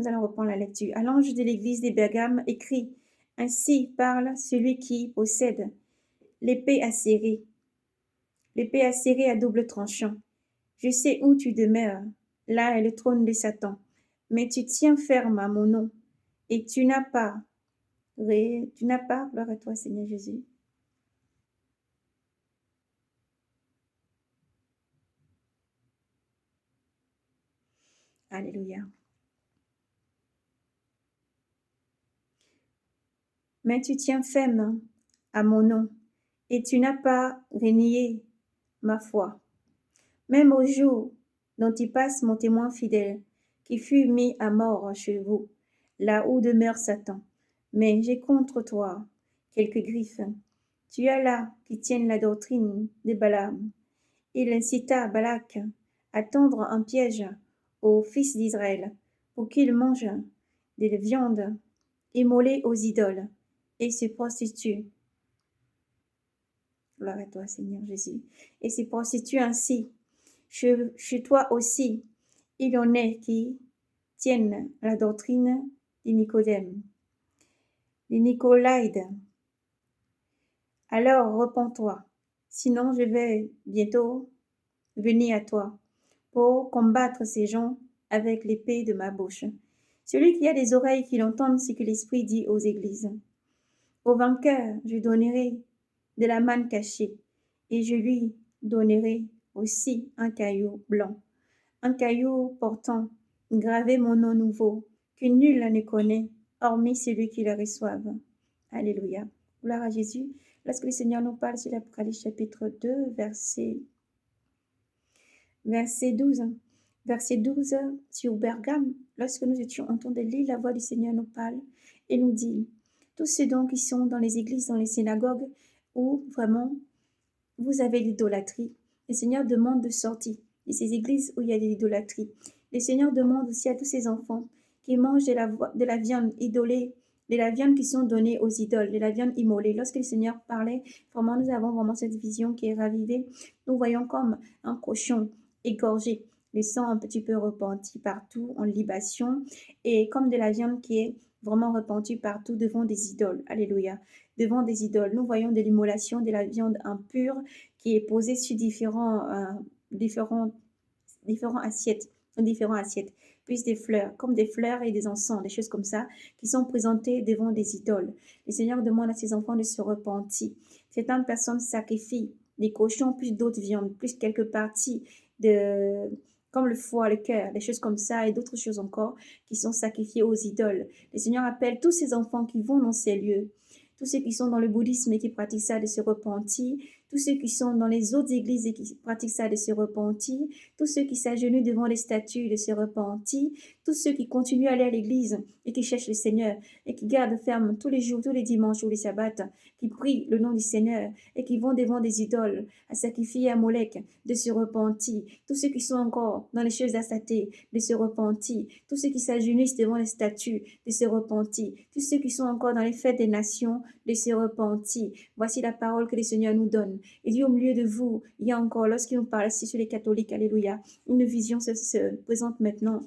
allons reprendre la lecture. À l'ange de l'église des Bergames, écrit, ainsi parle celui qui possède l'épée acérée à double tranchant. Je sais où tu demeures, là est le trône de Satan, mais tu tiens ferme à mon nom, et tu n'as pas, gloire à toi Seigneur Jésus. Alléluia. Mais tu tiens ferme à mon nom, et tu n'as pas renié ma foi. Même au jour dont y passe mon témoin fidèle, qui fut mis à mort chez vous, là où demeure Satan. Mais j'ai contre toi quelques griffes. Tu as là qui tiennent la doctrine de Balaam. Il incita Balak à tendre un piège aux fils d'Israël pour qu'ils mangent des viandes immolées aux idoles et se prostituent. Gloire à toi, Seigneur Jésus. Et se prostituent ainsi. Chez toi aussi, il y en a qui tiennent la doctrine de Nicodème, des Nicolaïdes. Alors repens-toi, sinon je vais bientôt venir à toi pour combattre ces gens avec l'épée de ma bouche. Celui qui a des oreilles qu'il entende ce que l'Esprit dit aux églises. Au vainqueur, je donnerai de la manne cachée, et je lui donnerai aussi un caillou blanc, un caillou portant gravé mon nom nouveau, que nul ne connaît, hormis celui qui le reçoive. Alléluia. Gloire à Jésus. Lorsque le Seigneur nous parle sur l'Apocalypse chapitre 2, verset 12. Verset 12 sur Bergame, lorsque nous étions en train de lire, la voix du Seigneur nous parle et nous dit, tous ceux donc qui sont dans les églises, dans les synagogues, où vraiment vous avez l'idolâtrie, le Seigneur demande de sortir de ces églises où il y a de l'idolâtrie. Le Seigneur demande aussi à tous ces enfants qui mangent de la viande idolée, de la viande qui sont données aux idoles, de la viande immolée. Lorsque le Seigneur parlait, vraiment, nous avons vraiment cette vision qui est ravivée. Nous voyons comme un cochon égorgé, le sang un petit peu repenti partout en libation, et comme de la viande qui est vraiment répandue partout devant des idoles. Alléluia. Devant des idoles. Nous voyons de l'immolation de la viande impure qui est posée sur différents assiettes, puis des fleurs, comme des fleurs et des encens, des choses comme ça, qui sont présentées devant des idoles. Le Seigneur demande à ses enfants de se repentir. Certaines personnes sacrifient des cochons, plus d'autres viandes, plus quelques parties comme le foie, le cœur, des choses comme ça, et d'autres choses encore qui sont sacrifiées aux idoles. Le Seigneur appelle tous ces enfants qui vont dans ces lieux, tous ceux qui sont dans le bouddhisme et qui pratiquent ça, de se repentir, tous ceux qui sont dans les autres églises et qui pratiquent ça, de se repentir, tous ceux qui s'agenouillent devant les statues, de se repentir, tous ceux qui continuent à aller à l'église et qui cherchent le Seigneur et qui gardent ferme tous les jours, tous les dimanches ou les sabbats, qui prient le nom du Seigneur et qui vont devant des idoles à sacrifier à Molech, de se repentir, tous ceux qui sont encore dans les choses assatées, de se repentir, tous ceux qui s'agenouillent devant les statues, de se repentir, tous ceux qui sont encore dans les fêtes des nations, de se repentir. Voici la parole que le Seigneur nous donne. Il dit au milieu de vous, il y a encore, lorsqu'il nous parle ici sur les catholiques, alléluia, une vision se présente maintenant.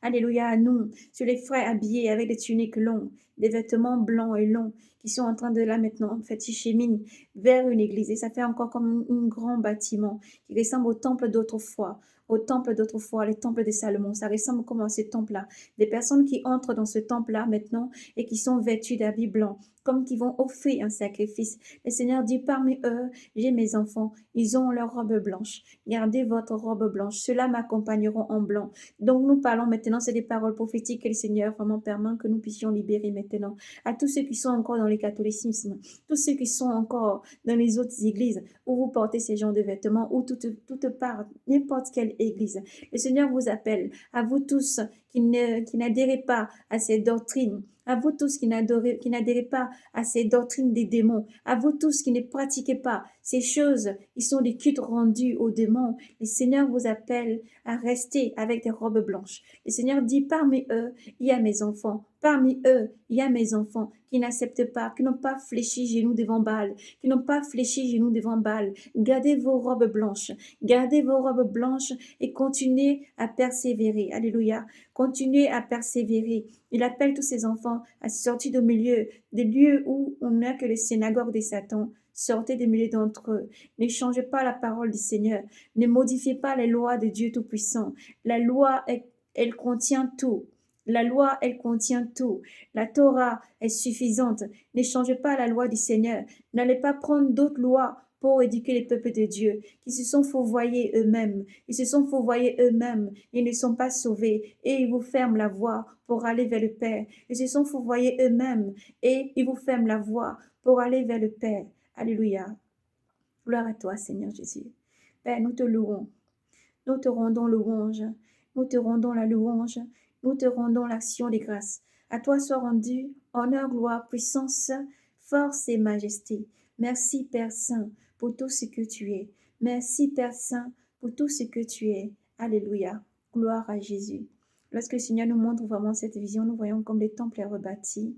Alléluia à nous, sur les frères habillés avec des tuniques longues, des vêtements blancs et longs, qui sont en train de là maintenant, en fait, ils cheminent vers une église. Et ça fait encore comme un grand bâtiment qui ressemble au temple d'autrefois, au temple d'autrefois, le temple de Salomon. Ça ressemble comme à ce temple-là. Des personnes qui entrent dans ce temple-là maintenant et qui sont vêtues d'habits blancs, comme qui vont offrir un sacrifice. Le Seigneur dit, parmi eux, j'ai mes enfants, ils ont leur robe blanche. Gardez votre robe blanche, ceux-là m'accompagneront en blanc. Donc nous parlons maintenant, c'est des paroles prophétiques que le Seigneur vraiment permet que nous puissions libérer maintenant. À tous ceux qui sont encore dans le catholicisme, tous ceux qui sont encore dans les autres églises, où vous portez ces genres de vêtements, ou toute part, n'importe quelle église. Le Seigneur vous appelle, à vous tous qui n'adhérez pas à ces doctrines, à vous tous qui n'adhérez pas à ces doctrines des démons, à vous tous qui ne pratiquez pas ces choses, ils sont des cultes rendus aux démons. Le Seigneur vous appelle à rester avec des robes blanches. Le Seigneur dit, parmi eux, il y a mes enfants. Parmi eux, il y a mes enfants qui n'acceptent pas, qui n'ont pas fléchi genoux devant Baal, qui n'ont pas fléchi genoux devant Baal. Gardez vos robes blanches. Gardez vos robes blanches et continuez à persévérer. Alléluia. Continuez à persévérer. Il appelle tous ses enfants à sortir du milieu, des lieux où on n'a que le synagogue de Satan. Sortez des milieux d'entre eux. Ne changez pas la parole du Seigneur. Ne modifiez pas les lois de Dieu Tout-Puissant. La loi, elle contient tout. La loi, elle contient tout. La Torah est suffisante. Ne changez pas la loi du Seigneur. N'allez pas prendre d'autres lois pour éduquer les peuples de Dieu, qui se sont fourvoyés eux-mêmes. Ils se sont fourvoyés eux-mêmes. Ils ne sont pas sauvés. Et ils vous ferment la voie pour aller vers le Père. Ils se sont fourvoyés eux-mêmes. Et ils vous ferment la voie pour aller vers le Père. Alléluia. Gloire à toi, Seigneur Jésus. Père, nous te louons. Nous te rendons louange. Nous te rendons la louange. Nous te rendons l'action des grâces. À toi soit rendu honneur, gloire, puissance, force et majesté. Merci, Père Saint, pour tout ce que tu es. Merci, Père Saint, pour tout ce que tu es. Alléluia. Gloire à Jésus. Lorsque le Seigneur nous montre vraiment cette vision, nous voyons comme les temples rebâtis.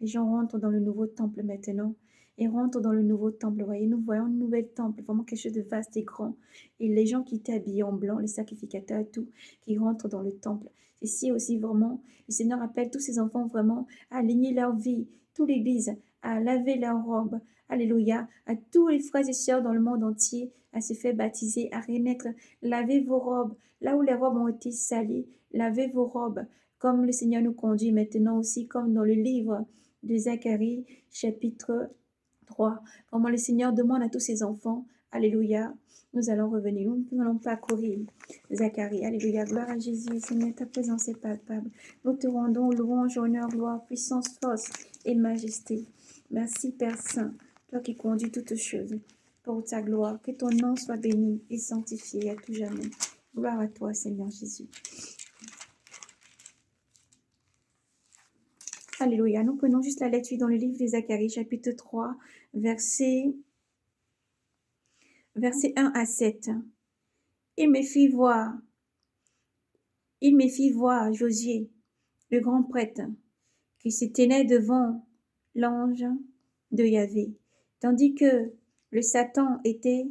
Les gens rentrent dans le nouveau temple maintenant. Et rentrent dans le nouveau temple. Vous voyez, nous voyons un nouvel temple, vraiment quelque chose de vaste et grand. Et les gens qui étaient habillés en blanc, les sacrificateurs et tout, qui rentrent dans le temple. Ici aussi, vraiment, le Seigneur appelle tous ses enfants vraiment à aligner leur vie, toute l'Église, à laver leurs robes. Alléluia. À tous les frères et sœurs dans le monde entier, à se faire baptiser, à renaître. Lavez vos robes. Là où les robes ont été salies, lavez vos robes. Comme le Seigneur nous conduit maintenant aussi, comme dans le livre de Zacharie, chapitre 3. Vraiment, le Seigneur demande à tous ses enfants, Alléluia, nous allons revenir, nous n'allons pas courir. Zacharie, Alléluia, gloire à Jésus, Seigneur, ta présence est palpable. Nous te rendons louange, honneur, gloire, puissance, force et majesté. Merci, Père Saint, toi qui conduis toutes choses, pour ta gloire, que ton nom soit béni et sanctifié à tout jamais. Gloire à toi, Seigneur Jésus. Alléluia. Nous prenons juste la lecture dans le livre de Zacharie, chapitre 3, versets 1 à 7. Il me fit voir Josué, le grand prêtre, qui se tenait devant l'ange de Yahvé, tandis que le Satan était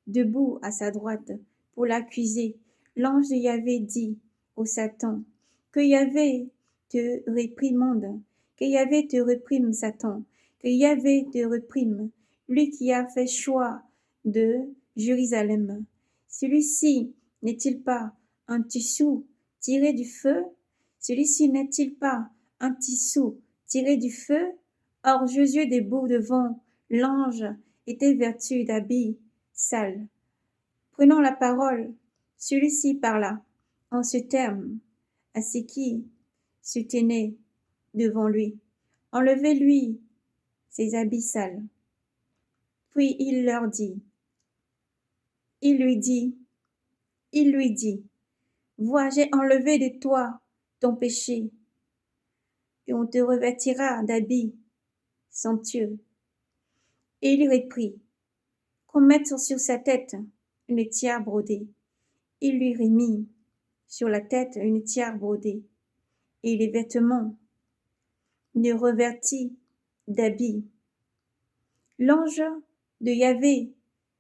debout à sa droite pour l'accuser. L'ange de Yahvé dit au Satan, que Yahvé te réprimande, que Yahvé te réprime, Satan, que Yahvé te réprime, lui qui a fait choix de Jérusalem. Celui-ci n'est-il pas un tissu tiré du feu? Celui-ci n'est-il pas un tissu tiré du feu? Or Josué debout devant l'ange était vêtu d'habits sales. Prenant la parole, celui-ci parla en ce terme à ceux qui se tenaient devant lui. Enlevez-lui ses habits sales. Puis il lui dit, vois, j'ai enlevé de toi ton péché, et on te revêtira d'habits somptueux. Et il reprit, qu'on mette sur sa tête une tiare brodée. Il lui remit sur la tête une tiare brodée, et les vêtements le revêtit d'habits. L'ange de Yahvé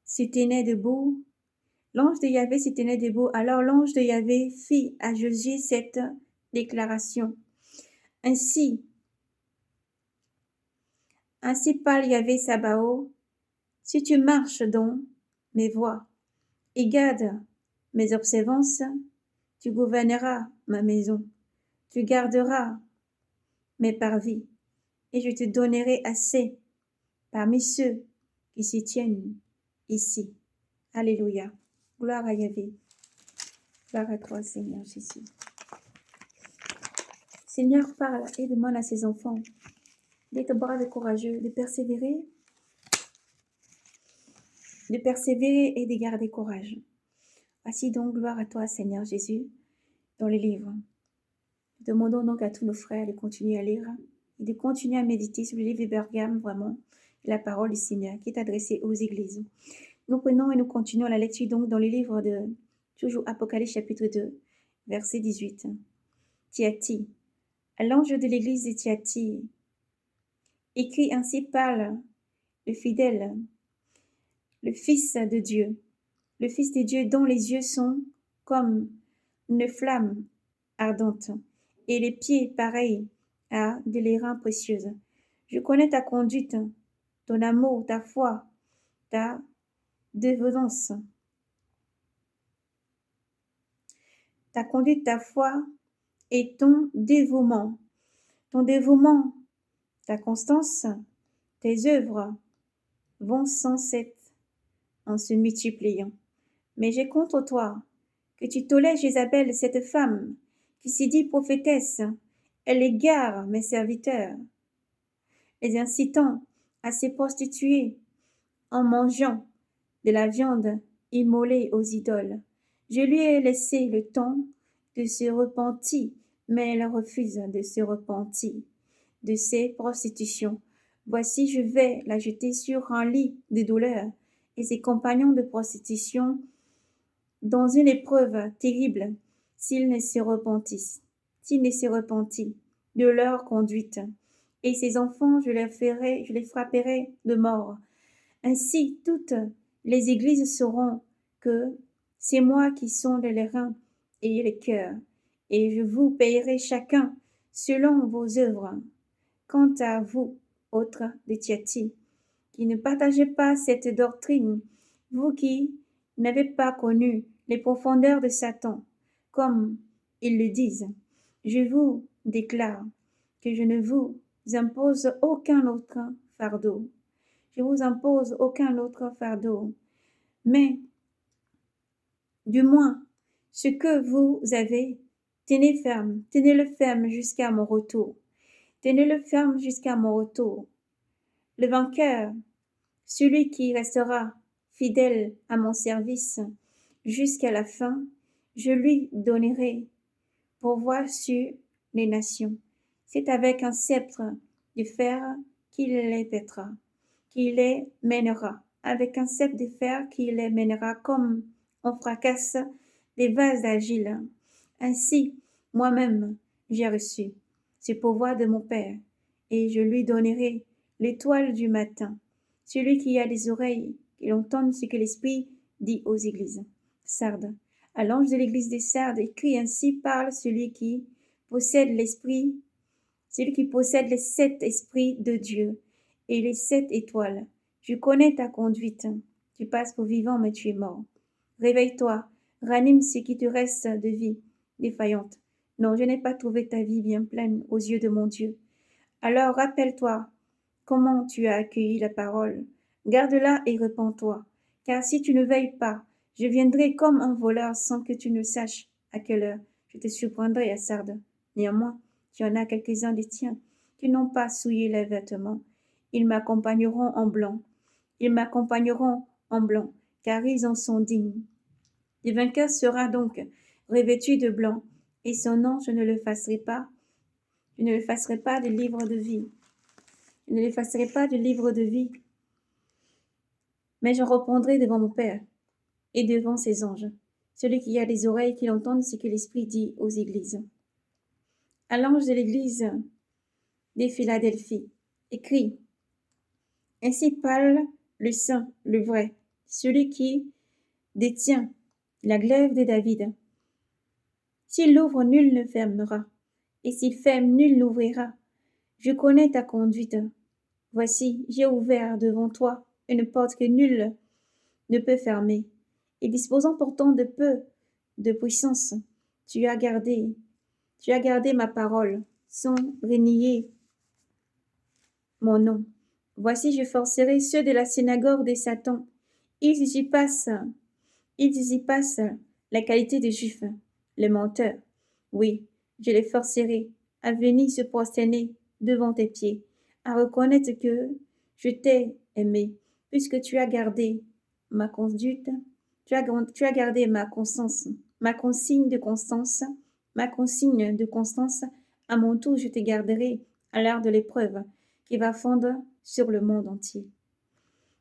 se tenait debout. Alors l'ange de Yahvé fit à Josué cette déclaration. Ainsi parle Yahvé Sabaoth, si tu marches dans mes voies et gardes mes observances, tu gouverneras ma maison, tu garderas mes parvis, et je te donnerai assez parmi ceux qui s'y tiennent ici. Alléluia. Gloire à Yahvé. Gloire à toi, Seigneur Jésus. Seigneur, parle et demande à ses enfants d'être braves et courageux, de persévérer et de garder courage. Ainsi donc, gloire à toi, Seigneur Jésus, dans les livres. Demandons donc à tous nos frères de continuer à lire et de continuer à méditer sur le livre de Bergame, vraiment, la parole du Seigneur qui est adressée aux églises. Nous prenons et nous continuons la lecture donc dans le livre de, toujours Apocalypse chapitre 2, verset 18. Thyatire, à l'ange de l'église de Thyatire, écrit ainsi parle le fidèle, le Fils de Dieu, le Fils de Dieu dont les yeux sont comme une flamme ardente et les pieds pareils à de l'airain précieuse. Je connais ta conduite, ton amour, ta foi, ta dévotance, ta conduite, ta foi et ton dévouement, ta constance, tes œuvres vont sans cesse en se multipliant. Mais j'ai contre toi que tu tolères Jézabel, cette femme qui s'est dit prophétesse. Elle égare mes serviteurs, les incitant à se prostituer en mangeant de la viande immolée aux idoles. Je lui ai laissé le temps de se repentir, mais elle refuse de se repentir de ses prostitutions. Voici, je vais la jeter sur un lit de douleur et ses compagnons de prostitution dans une épreuve terrible s'ils ne se repentissent, de leur conduite. Et ses enfants, je les frapperai de mort. Ainsi, toutes les églises sauront que c'est moi qui sonde les reins et les cœurs, et je vous payerai chacun selon vos œuvres. Quant à vous, autres de Thyatire, qui ne partagez pas cette doctrine, vous qui n'avez pas connu les profondeurs de Satan, comme ils le disent, je vous déclare que je ne vous impose aucun autre fardeau. Je vous impose aucun autre fardeau, mais du moins ce que vous avez, tenez-le ferme jusqu'à mon retour. Tenez-le ferme jusqu'à mon retour. Le vainqueur, celui qui restera fidèle à mon service jusqu'à la fin, je lui donnerai pouvoir sur les nations. C'est avec un sceptre de fer qu'il les pètera, qu'il les mènera, avec un sceptre de fer qu'il les mènera comme on fracasse des vases d'argile. Ainsi, moi-même, j'ai reçu ce pouvoir de mon Père, et je lui donnerai l'étoile du matin. Celui qui a des oreilles, qu'il entende ce que l'Esprit dit aux églises. Sardes. À l'ange de l'église des Sardes, écrit ainsi parle celui qui possède l'Esprit, celui qui possède les 7 esprits de Dieu et les 7 étoiles. Je connais ta conduite. Tu passes pour vivant, mais tu es mort. Réveille-toi, ranime ce qui te reste de vie défaillante. Non, je n'ai pas trouvé ta vie bien pleine aux yeux de mon Dieu. Alors rappelle-toi comment tu as accueilli la parole. Garde-la et repens-toi. Car si tu ne veilles pas, je viendrai comme un voleur sans que tu ne saches à quelle heure je te surprendrai à Sardes. Néanmoins, tu en as quelques-uns des tiens qui n'ont pas souillé les vêtements. Ils m'accompagneront en blanc. Ils m'accompagneront en blanc, car ils en sont dignes. Le vainqueur sera donc revêtu de blanc, et son nom, je ne le effacerai pas. Je ne l'effacerai pas du livre de vie. Je ne l'effacerai pas du livre de vie, mais je reprendrai devant mon Père et devant ses anges. Celui qui a des oreilles, qu'il entende ce que l'Esprit dit aux églises. À l'ange de l'église des Philadelphie, écrit, ainsi parle le saint, le vrai, celui qui détient la glaive de David. S'il ouvre, nul ne fermera, et s'il ferme, nul n'ouvrira. Je connais ta conduite. Voici, j'ai ouvert devant toi une porte que nul ne peut fermer, et disposant pourtant de peu de puissance. Tu as gardé ma parole sans renier mon nom. Voici, je forcerai ceux de la synagogue de Satan. Ils y passent la qualité de juifs, les menteurs. Oui, je les forcerai à venir se prosterner devant tes pieds, à reconnaître que je t'ai aimé, puisque tu as gardé ma conduite, tu as gardé ma constance, ma consigne de constance, ma consigne de constance. À mon tour, je te garderai à l'heure de l'épreuve qui va fondre sur le monde entier.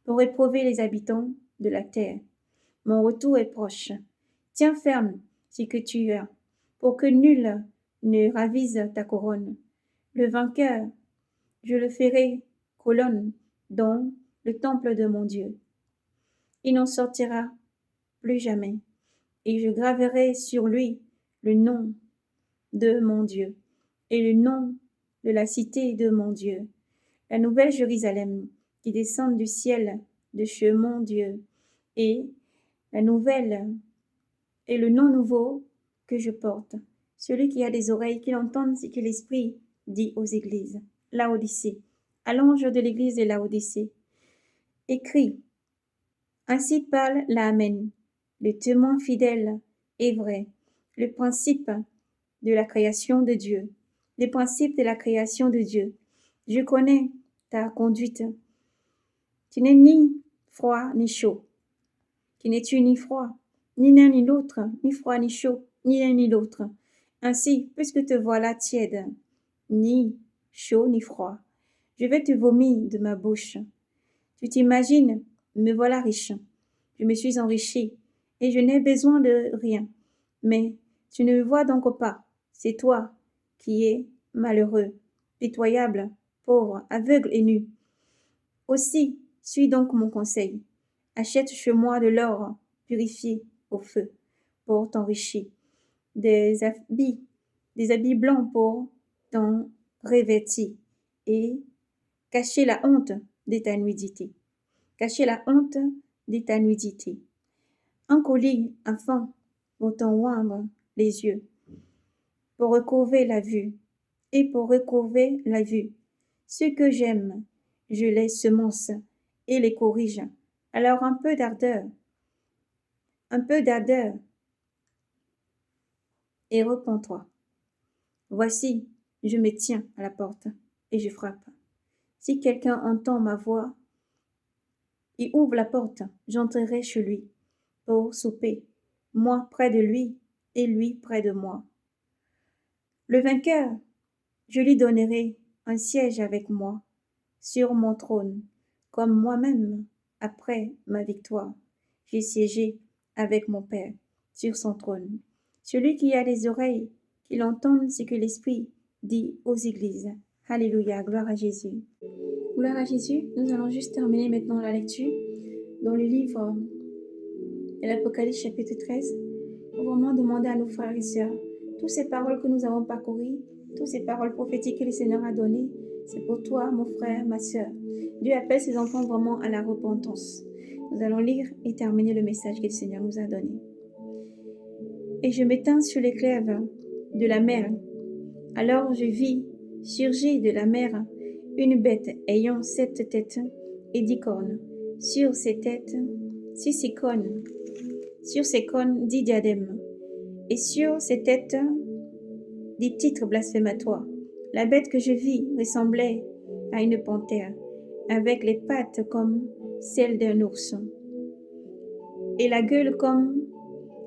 Pour éprouver les habitants de la terre, mon retour est proche. Tiens ferme ce que tu as, pour que nul ne ravise ta couronne. Le vainqueur, je le ferai colonne dans le temple de mon Dieu. Il n'en sortira plus jamais, et je graverai sur lui le nom de mon Dieu et le nom de la cité de mon Dieu, la nouvelle Jérusalem qui descend du ciel de chez mon Dieu, et la nouvelle et le nom nouveau que je porte. Celui qui a des oreilles, qu'il entende ce que l'Esprit dit aux églises. Laodicée, à l'ange de l'église de Laodicée, écrit, ainsi parle l'Amen, le témoin fidèle et vrai, le principe de la création de Dieu. Les principes de la création de Dieu. Je connais ta conduite. Tu n'es ni froid ni chaud. Tu n'es-tu ni froid, ni l'un ni l'autre, ni froid ni chaud, ni l'un ni l'autre. Ainsi, puisque te voilà tiède, ni chaud ni froid, je vais te vomir de ma bouche. Tu t'imagines, me voilà riche. Je me suis enrichi, et je n'ai besoin de rien. Mais tu ne me vois donc pas. C'est toi qui es malheureux, pitoyable, pauvre, aveugle et nu. Aussi, suis donc mon conseil. Achète chez moi de l'or purifié au feu pour t'enrichir, des habits blancs pour t'en revêtir et cacher la honte de ta nudité. Cacher la honte de ta nudité. Un collier enfin pour t'en oindre les yeux, pour recouvrer la vue, et pour recouvrer la vue. Ceux que j'aime, je les semence et les corrige. Alors un peu d'ardeur, et repens-toi. Voici, je me tiens à la porte et je frappe. Si quelqu'un entend ma voix et ouvre la porte, j'entrerai chez lui pour souper, moi près de lui et lui près de moi. Le vainqueur, je lui donnerai un siège avec moi sur mon trône, comme moi-même, après ma victoire, j'ai siégé avec mon Père sur son trône. Celui qui a des oreilles, qu'il entende ce que l'Esprit dit aux églises. Alléluia, gloire à Jésus. Gloire à Jésus, nous allons juste terminer maintenant la lecture dans le livre de l'Apocalypse chapitre 13, pour vraiment demander à nos frères et sœurs, toutes ces paroles que nous avons parcourues, toutes ces paroles prophétiques que le Seigneur a données, c'est pour toi, mon frère, ma sœur. Dieu appelle ses enfants vraiment à la repentance. Nous allons lire et terminer le message que le Seigneur nous a donné. Et je m'éteins sur l'éclair de la mer. Alors je vis surgir de la mer une bête ayant 7 têtes et 10 cornes. Sur ses cornes 10 diadèmes, et sur ses têtes 10 titres blasphématoires. La bête que je vis ressemblait à une panthère, avec les pattes comme celles d'un ourson, et la gueule comme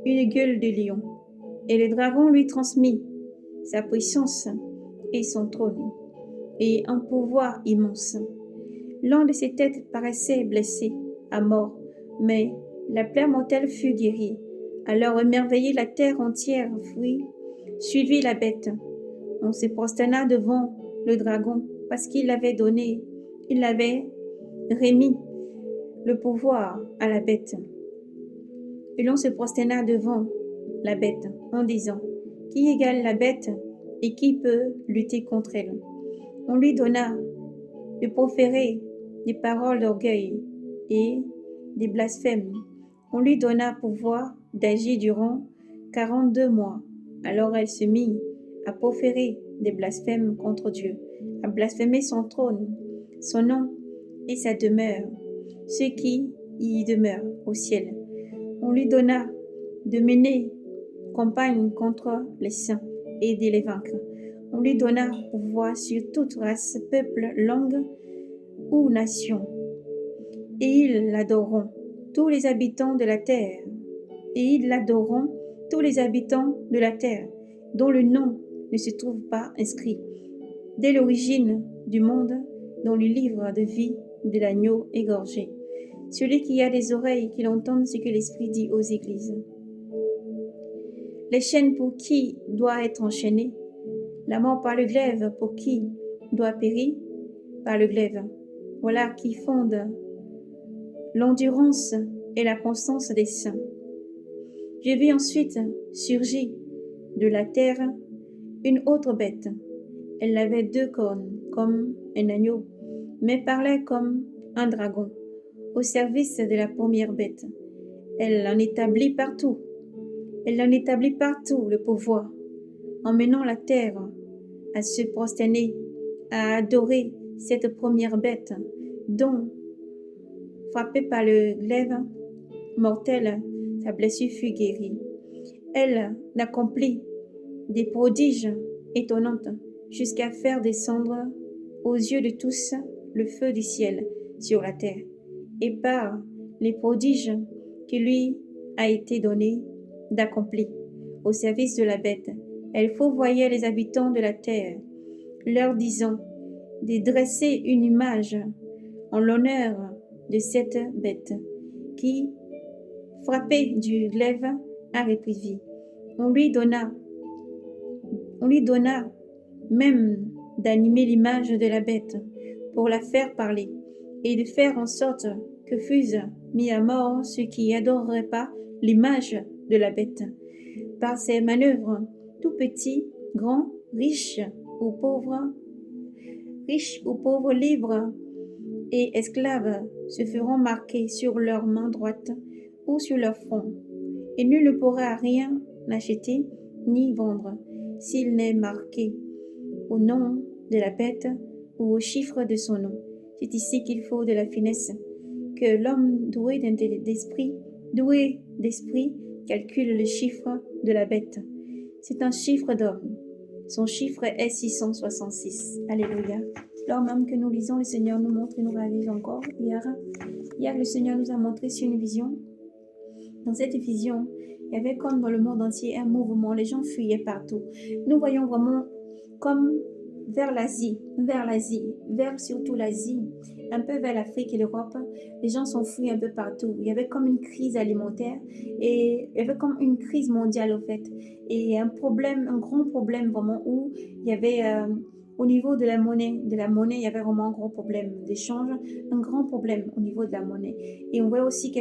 une gueule de lion. Et le dragon lui transmit sa puissance et son trône, et un pouvoir immense. L'un de ses têtes paraissait blessé à mort, mais la plaie mortelle fut guérie. Alors émerveillée, la terre entière suivit la bête. On se prosterna devant le dragon, parce qu'il avait remis le pouvoir à la bête. Et l'on se prosterna devant la bête, en disant, qui égale la bête et qui peut lutter contre elle? On lui donna de proférer des paroles d'orgueil et des blasphèmes. On lui donna pouvoir d'agir durant 42 mois. Alors elle se mit à proférer des blasphèmes contre Dieu, à blasphémer son trône, son nom et sa demeure, ceux qui y demeurent au ciel. On lui donna de mener campagne contre les saints et de les vaincre. On lui donna pouvoir sur toute race, peuple, langue ou nation. Et ils l'adoreront, tous les habitants de la terre. Et ils l'adoreront, tous les habitants de la terre, dont le nom ne se trouve pas inscrit dès l'origine du monde dans le livre de vie de l'agneau égorgé. Celui qui a des oreilles, qu'il entende ce que l'Esprit dit aux églises. Les chaînes pour qui doit être enchaîné, la mort par le glaive pour qui doit périr par le glaive. Voilà qui fonde l'endurance et la constance des saints. Je vis ensuite surgir de la terre une autre bête. Elle avait 2 cornes comme un agneau, mais parlait comme un dragon, au service de la première bête. Elle en établit partout. Elle en établit partout le pouvoir, emmenant la terre à se prosterner, à adorer cette première bête, dont, frappée par le glaive mortel, sa blessure fut guérie. Elle accomplit des prodiges étonnants jusqu'à faire descendre aux yeux de tous le feu du ciel sur la terre. Et par les prodiges qui lui a été donné d'accomplir au service de la bête, elle fourvoyait les habitants de la terre, leur disant de dresser une image en l'honneur de cette bête qui, frappée du glaive, a repris vie. On lui donna même d'animer l'image de la bête pour la faire parler et de faire en sorte que fussent mis à mort ceux qui n'adoreraient pas l'image de la bête. Par ces manœuvres, tout petits, grands, riches ou pauvres, libres et esclaves se feront marquer sur leur main droite ou sur leur front, et nul ne pourra rien acheter ni vendre s'il n'est marqué au nom de la bête ou au chiffre de son nom. C'est ici qu'il faut de la finesse, que l'homme doué d'esprit calcule le chiffre de la bête. C'est un chiffre d'homme. Son chiffre est 666. Alléluia. Lors même que nous lisons, le Seigneur nous montre et nous ravive encore. Hier, le Seigneur nous a montré sur une vision. Dans cette vision, il y avait comme dans le monde entier un mouvement. Les gens fuyaient partout. Nous voyons vraiment comme vers l'Asie, vers surtout l'Asie, un peu vers l'Afrique et l'Europe. Les gens s'enfuient un peu partout. Il y avait comme une crise alimentaire et il y avait comme une crise mondiale au fait. Et un grand problème vraiment où il y avait au niveau de la monnaie, il y avait vraiment un gros problème d'échange, un grand problème au niveau de la monnaie. Et on voit aussi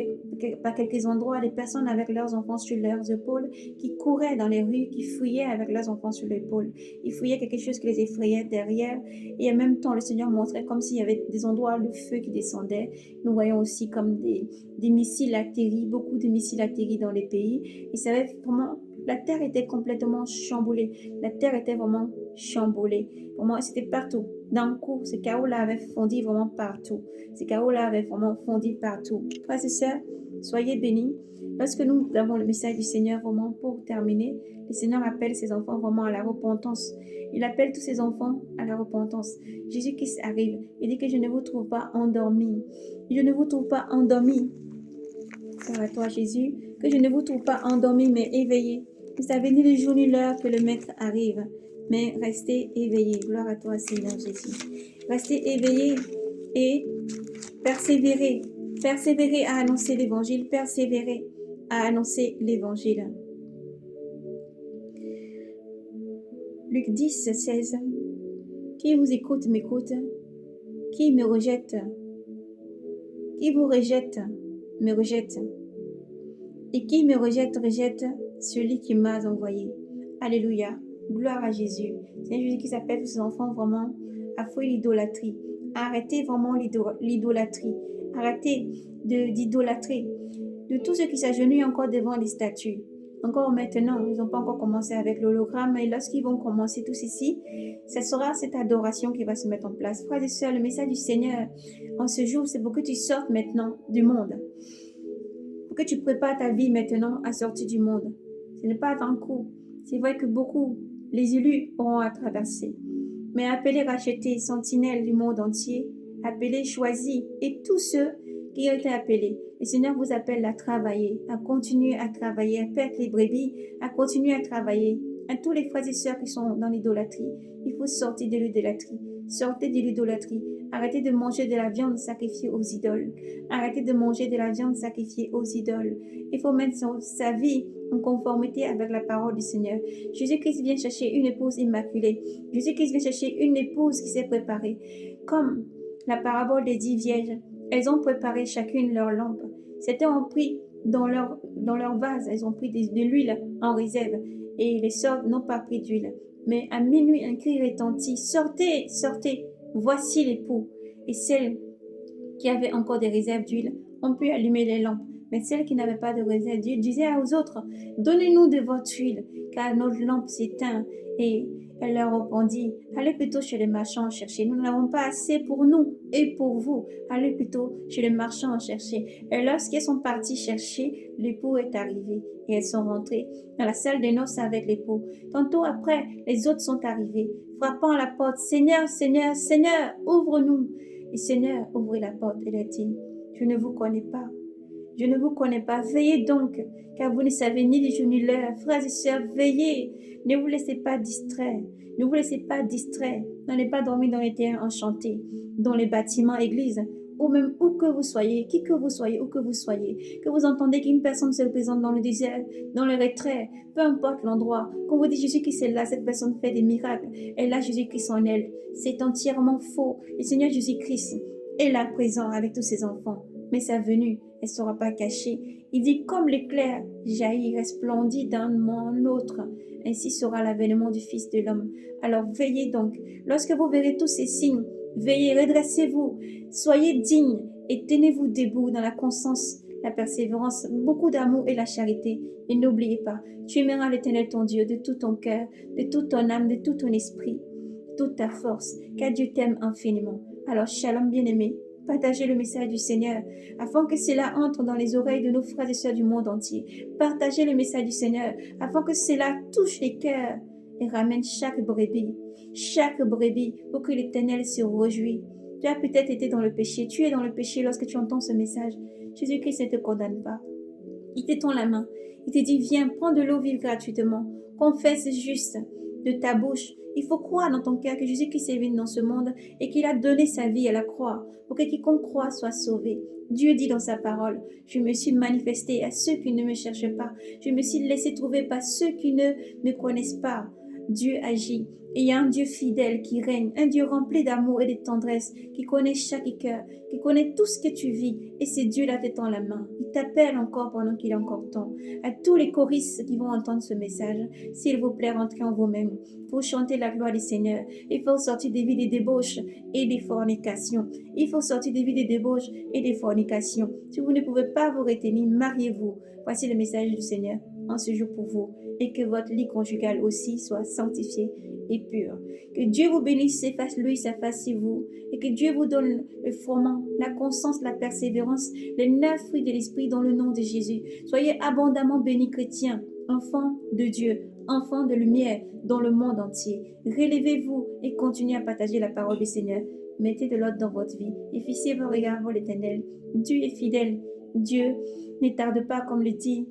par quelques endroits des personnes avec leurs enfants sur leurs épaules qui couraient dans les rues, qui fouillaient avec leurs enfants sur l'épaule. Ils fouillaient quelque chose qui les effrayait derrière. Et en même temps, le Seigneur montrait comme s'il y avait des endroits, le feu qui descendait. Nous voyons aussi comme des missiles atterris, beaucoup de missiles atterris dans les pays. Et ça avait vraiment, la terre était complètement chamboulée. La terre était vraiment chamboulée. Vraiment, c'était partout. D'un coup, ce chaos-là avait fondi vraiment partout. Ce chaos-là avait vraiment fondi partout. Frères et sœurs, soyez bénis. Lorsque nous avons le message du Seigneur, vraiment, pour terminer, le Seigneur appelle ses enfants vraiment à la repentance. Il appelle tous ses enfants à la repentance. Jésus-Christ arrive. Il dit que je ne vous trouve pas endormis. Je ne vous trouve pas endormis. Gloire à toi, Jésus. Que je ne vous trouve pas endormis, mais éveillés. Vous savez ni le jour ni l'heure que le Maître arrive. Mais restez éveillés. Gloire à toi, Seigneur Jésus. Restez éveillés et persévérez. Persévérez à annoncer l'évangile. Persévérez à annoncer l'évangile. Luc 10, 16. Qui vous écoute, m'écoute. Qui me rejette, qui vous rejette, me rejette. Et qui me rejette, rejette celui qui m'a envoyé. Alléluia. Gloire à Jésus. C'est Jésus qui s'appelle tous ses enfants vraiment à fuir l'idolâtrie. Arrêtez vraiment l'idolâtrie. Arrêtez d'idolâtrer. De tous ceux qui s'agenouillent encore devant les statues. encore maintenant. Ils n'ont pas encore commencé avec l'hologramme, et lorsqu'ils vont commencer tout ceci, ce sera cette adoration qui va se mettre en place. Frères et sœurs, le message du Seigneur en ce jour, c'est pour que tu sortes maintenant du monde. Pour que tu prépares ta vie maintenant à sortir du monde. Ce n'est pas d'un coup. C'est vrai que beaucoup, les élus auront à traverser. Mais appelés, rachetés, sentinelles du monde entier, appelés, choisis, et tous ceux qui ont été appelés. Le Seigneur vous appelle à travailler, à continuer à travailler, à perdre les brebis, à continuer à travailler. À tous les frères et sœurs qui sont dans l'idolâtrie, il faut sortir de l'idolâtrie. Sortez de l'idolâtrie. Arrêtez de manger de la viande sacrifiée aux idoles. Arrêtez de manger de la viande sacrifiée aux idoles. Il faut mettre sa vie en conformité avec la parole du Seigneur. Jésus-Christ vient chercher une épouse immaculée. Jésus-Christ vient chercher une épouse qui s'est préparée. Comme la parabole des 10 vierges, elles ont préparé chacune leur lampe. Certains ont pris dans leur vase, elles ont pris de l'huile en réserve. Et les sœurs n'ont pas pris d'huile. Mais à minuit, un cri retentit. Sortez, sortez, voici l'époux. Et celles qui avaient encore des réserves d'huile ont pu allumer les lampes. Mais celles qui n'avaient pas de réserve d'huile disaient aux autres, donnez-nous de votre huile, car notre lampe s'éteint. Et elle leur répondit, allez plutôt chez les marchands en chercher. Nous n'avons pas assez pour nous et pour vous. Allez plutôt chez les marchands en chercher. Et lorsqu'elles sont parties chercher, l'époux est arrivé. Et elles sont rentrées dans la salle des noces avec l'époux. Tantôt après, les autres sont arrivés, frappant à la porte. Seigneur, Seigneur, Seigneur, ouvre-nous. Et Seigneur, ouvrez la porte. Elle a dit, je ne vous connais pas. Je ne vous connais pas. Veillez donc, car vous ne savez ni le jour ni l'heure. Frères et sœurs, veillez. Ne vous laissez pas distraire. Ne vous laissez pas distraire. N'allez pas dormir dans les terrains enchantés, dans les bâtiments églises, ou même où que vous soyez, qui que vous soyez, où que vous soyez, que vous entendez qu'une personne se présente dans le désert, dans le retrait, peu importe l'endroit, qu'on vous dit Jésus-Christ est là, cette personne fait des miracles, et là Jésus-Christ en elle. C'est entièrement faux. Le Seigneur Jésus-Christ est là présent avec tous ses enfants, mais sa venue, elle ne sera pas cachée. Il dit, comme l'éclair jaillit, resplendit d'un moment à l'autre, ainsi sera l'avènement du Fils de l'homme. Alors veillez donc. Lorsque vous verrez tous ces signes, veillez, redressez-vous, soyez dignes et tenez-vous debout dans la constance, la persévérance, beaucoup d'amour et la charité. Et n'oubliez pas, tu aimeras l'Éternel ton Dieu de tout ton cœur, de toute ton âme, de tout ton esprit, toute ta force, car Dieu t'aime infiniment. Alors, shalom bien-aimé, partagez le message du Seigneur afin que cela entre dans les oreilles de nos frères et sœurs du monde entier. Partagez le message du Seigneur afin que cela touche les cœurs et ramène chaque brebis pour que l'Éternel se réjouisse. Tu as peut-être été dans le péché, tu es dans le péché lorsque tu entends ce message. Jésus-Christ ne te condamne pas. Il t'étend la main. Il te dit, viens, prends de l'eau vive gratuitement. Confesse juste de ta bouche. Il faut croire dans ton cœur que Jésus-Christ est venu dans ce monde et qu'il a donné sa vie à la croix pour que quiconque croit soit sauvé. Dieu dit dans sa parole, je me suis manifesté à ceux qui ne me cherchent pas. Je me suis laissé trouver par ceux qui ne me connaissent pas. Dieu agit. Et il y a un Dieu fidèle qui règne, un Dieu rempli d'amour et de tendresse, qui connaît chaque cœur, qui connaît tout ce que tu vis. Et c'est Dieu-là qui t'étend la main. Il t'appelle encore pendant qu'il est encore temps. À tous les choristes qui vont entendre ce message, s'il vous plaît, rentrez en vous-même pour chanter la gloire du Seigneur. Il faut sortir des vies de débauche et des fornications. Il faut sortir des vies de débauche et des fornications. Si vous ne pouvez pas vous retenir, mariez-vous. Voici le message du Seigneur en ce jour pour vous. Et que votre lit conjugal aussi soit sanctifié et pur. Que Dieu vous bénisse et fasse lui sa face sur vous. Et que Dieu vous donne le froment, la constance, la persévérance, les 9 fruits de l'esprit dans le nom de Jésus. Soyez abondamment bénis chrétiens, enfants de Dieu, enfants de lumière dans le monde entier. Relevez-vous et continuez à partager la parole du Seigneur. Mettez de l'ordre dans votre vie et fixez vos regards vers l'Éternel. Dieu est fidèle. Dieu ne tarde pas, comme le dit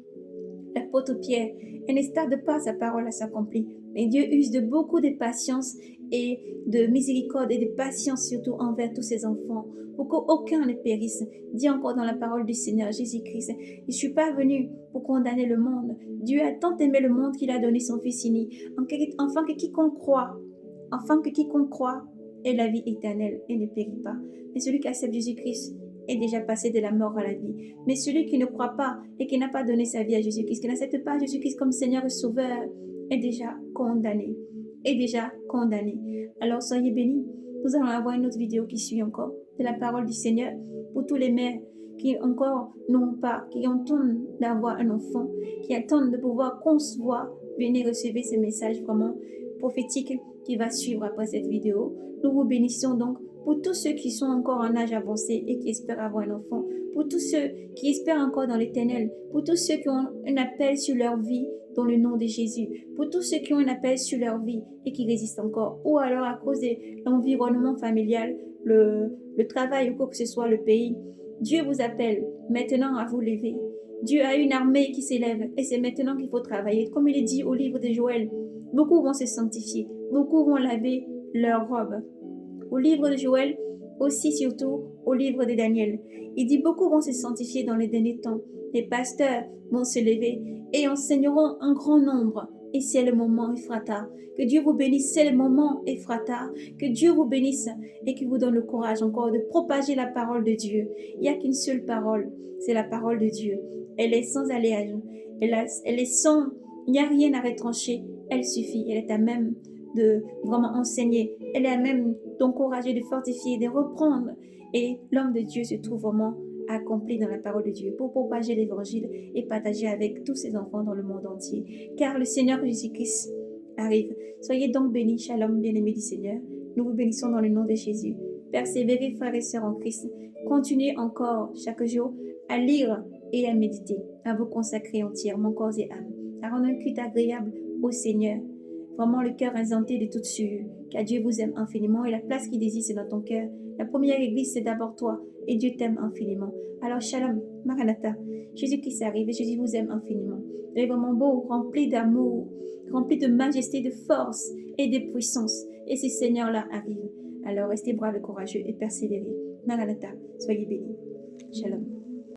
l'apôtre Pierre, et ne tarde pas sa parole à s'accomplir. Mais Dieu use de beaucoup de patience et de miséricorde et de patience surtout envers tous ses enfants, pour qu'aucun ne périsse. Dit encore dans la parole du Seigneur Jésus-Christ, je ne suis pas venu pour condamner le monde. Dieu a tant aimé le monde qu'il a donné son Fils unique, afin que quiconque croit ait la vie éternelle et ne périt pas. Mais celui qui accepte Jésus-Christ est déjà passé de la mort à la vie. Mais celui qui ne croit pas et qui n'a pas donné sa vie à Jésus-Christ, qui n'accepte pas Jésus-Christ comme Seigneur et Sauveur, est déjà condamné. Alors soyez bénis. Nous allons avoir une autre vidéo qui suit encore de la parole du Seigneur pour tous les mères qui encore n'ont pas, qui attendent d'avoir un enfant, qui attendent de pouvoir concevoir, venez recevoir ce message vraiment prophétique qui va suivre après cette vidéo. Nous vous bénissons donc pour tous ceux qui sont encore en âge avancé et qui espèrent avoir un enfant, pour tous ceux qui espèrent encore dans l'éternel, pour tous ceux qui ont un appel sur leur vie dans le nom de Jésus, pour tous ceux qui ont un appel sur leur vie et qui résistent encore, ou alors à cause de l'environnement familial, le travail ou quoi que ce soit, le pays. Dieu vous appelle maintenant à vous lever. Dieu a une armée qui s'élève et c'est maintenant qu'il faut travailler. Comme il est dit au livre de Joël, beaucoup vont se sanctifier, beaucoup vont laver leurs robes. Au livre de Joël, aussi surtout au livre de Daniel. Il dit beaucoup vont se sanctifier dans les derniers temps. Les pasteurs vont se lever et enseigneront un grand nombre. Et c'est le moment, Ephrata. Que Dieu vous bénisse, c'est le moment, Ephrata. Que Dieu vous bénisse et qu'il vous donne le courage encore de propager la parole de Dieu. Il n'y a qu'une seule parole, c'est la parole de Dieu. Elle est sans alliage, elle est sans, il n'y a rien à retrancher, elle suffit, elle est à même de vraiment enseigner, elle est à même d'encourager, de fortifier, de reprendre. Et l'homme de Dieu se trouve vraiment accompli dans la parole de Dieu pour propager l'évangile et partager avec tous ses enfants dans le monde entier. Car le Seigneur Jésus-Christ arrive. Soyez donc bénis, shalom, bien-aimés du Seigneur. Nous vous bénissons dans le nom de Jésus. Persévérez, frères et sœurs en Christ. Continuez encore chaque jour à lire et à méditer, à vous consacrer entièrement corps et âme, à rendre un culte agréable au Seigneur. Vraiment le cœur exempté de toute souillure, car Dieu vous aime infiniment et la place qu'il désire c'est dans ton cœur. La première église c'est d'abord toi et Dieu t'aime infiniment. Alors shalom, Maranatha, Jésus-Christ arrive et Jésus vous aime infiniment. Il est vraiment beau, rempli d'amour, rempli de majesté, de force et de puissance. Et ce Seigneur-là arrive. Alors restez braves et courageux et persévérez. Maranatha, soyez bénis. Shalom.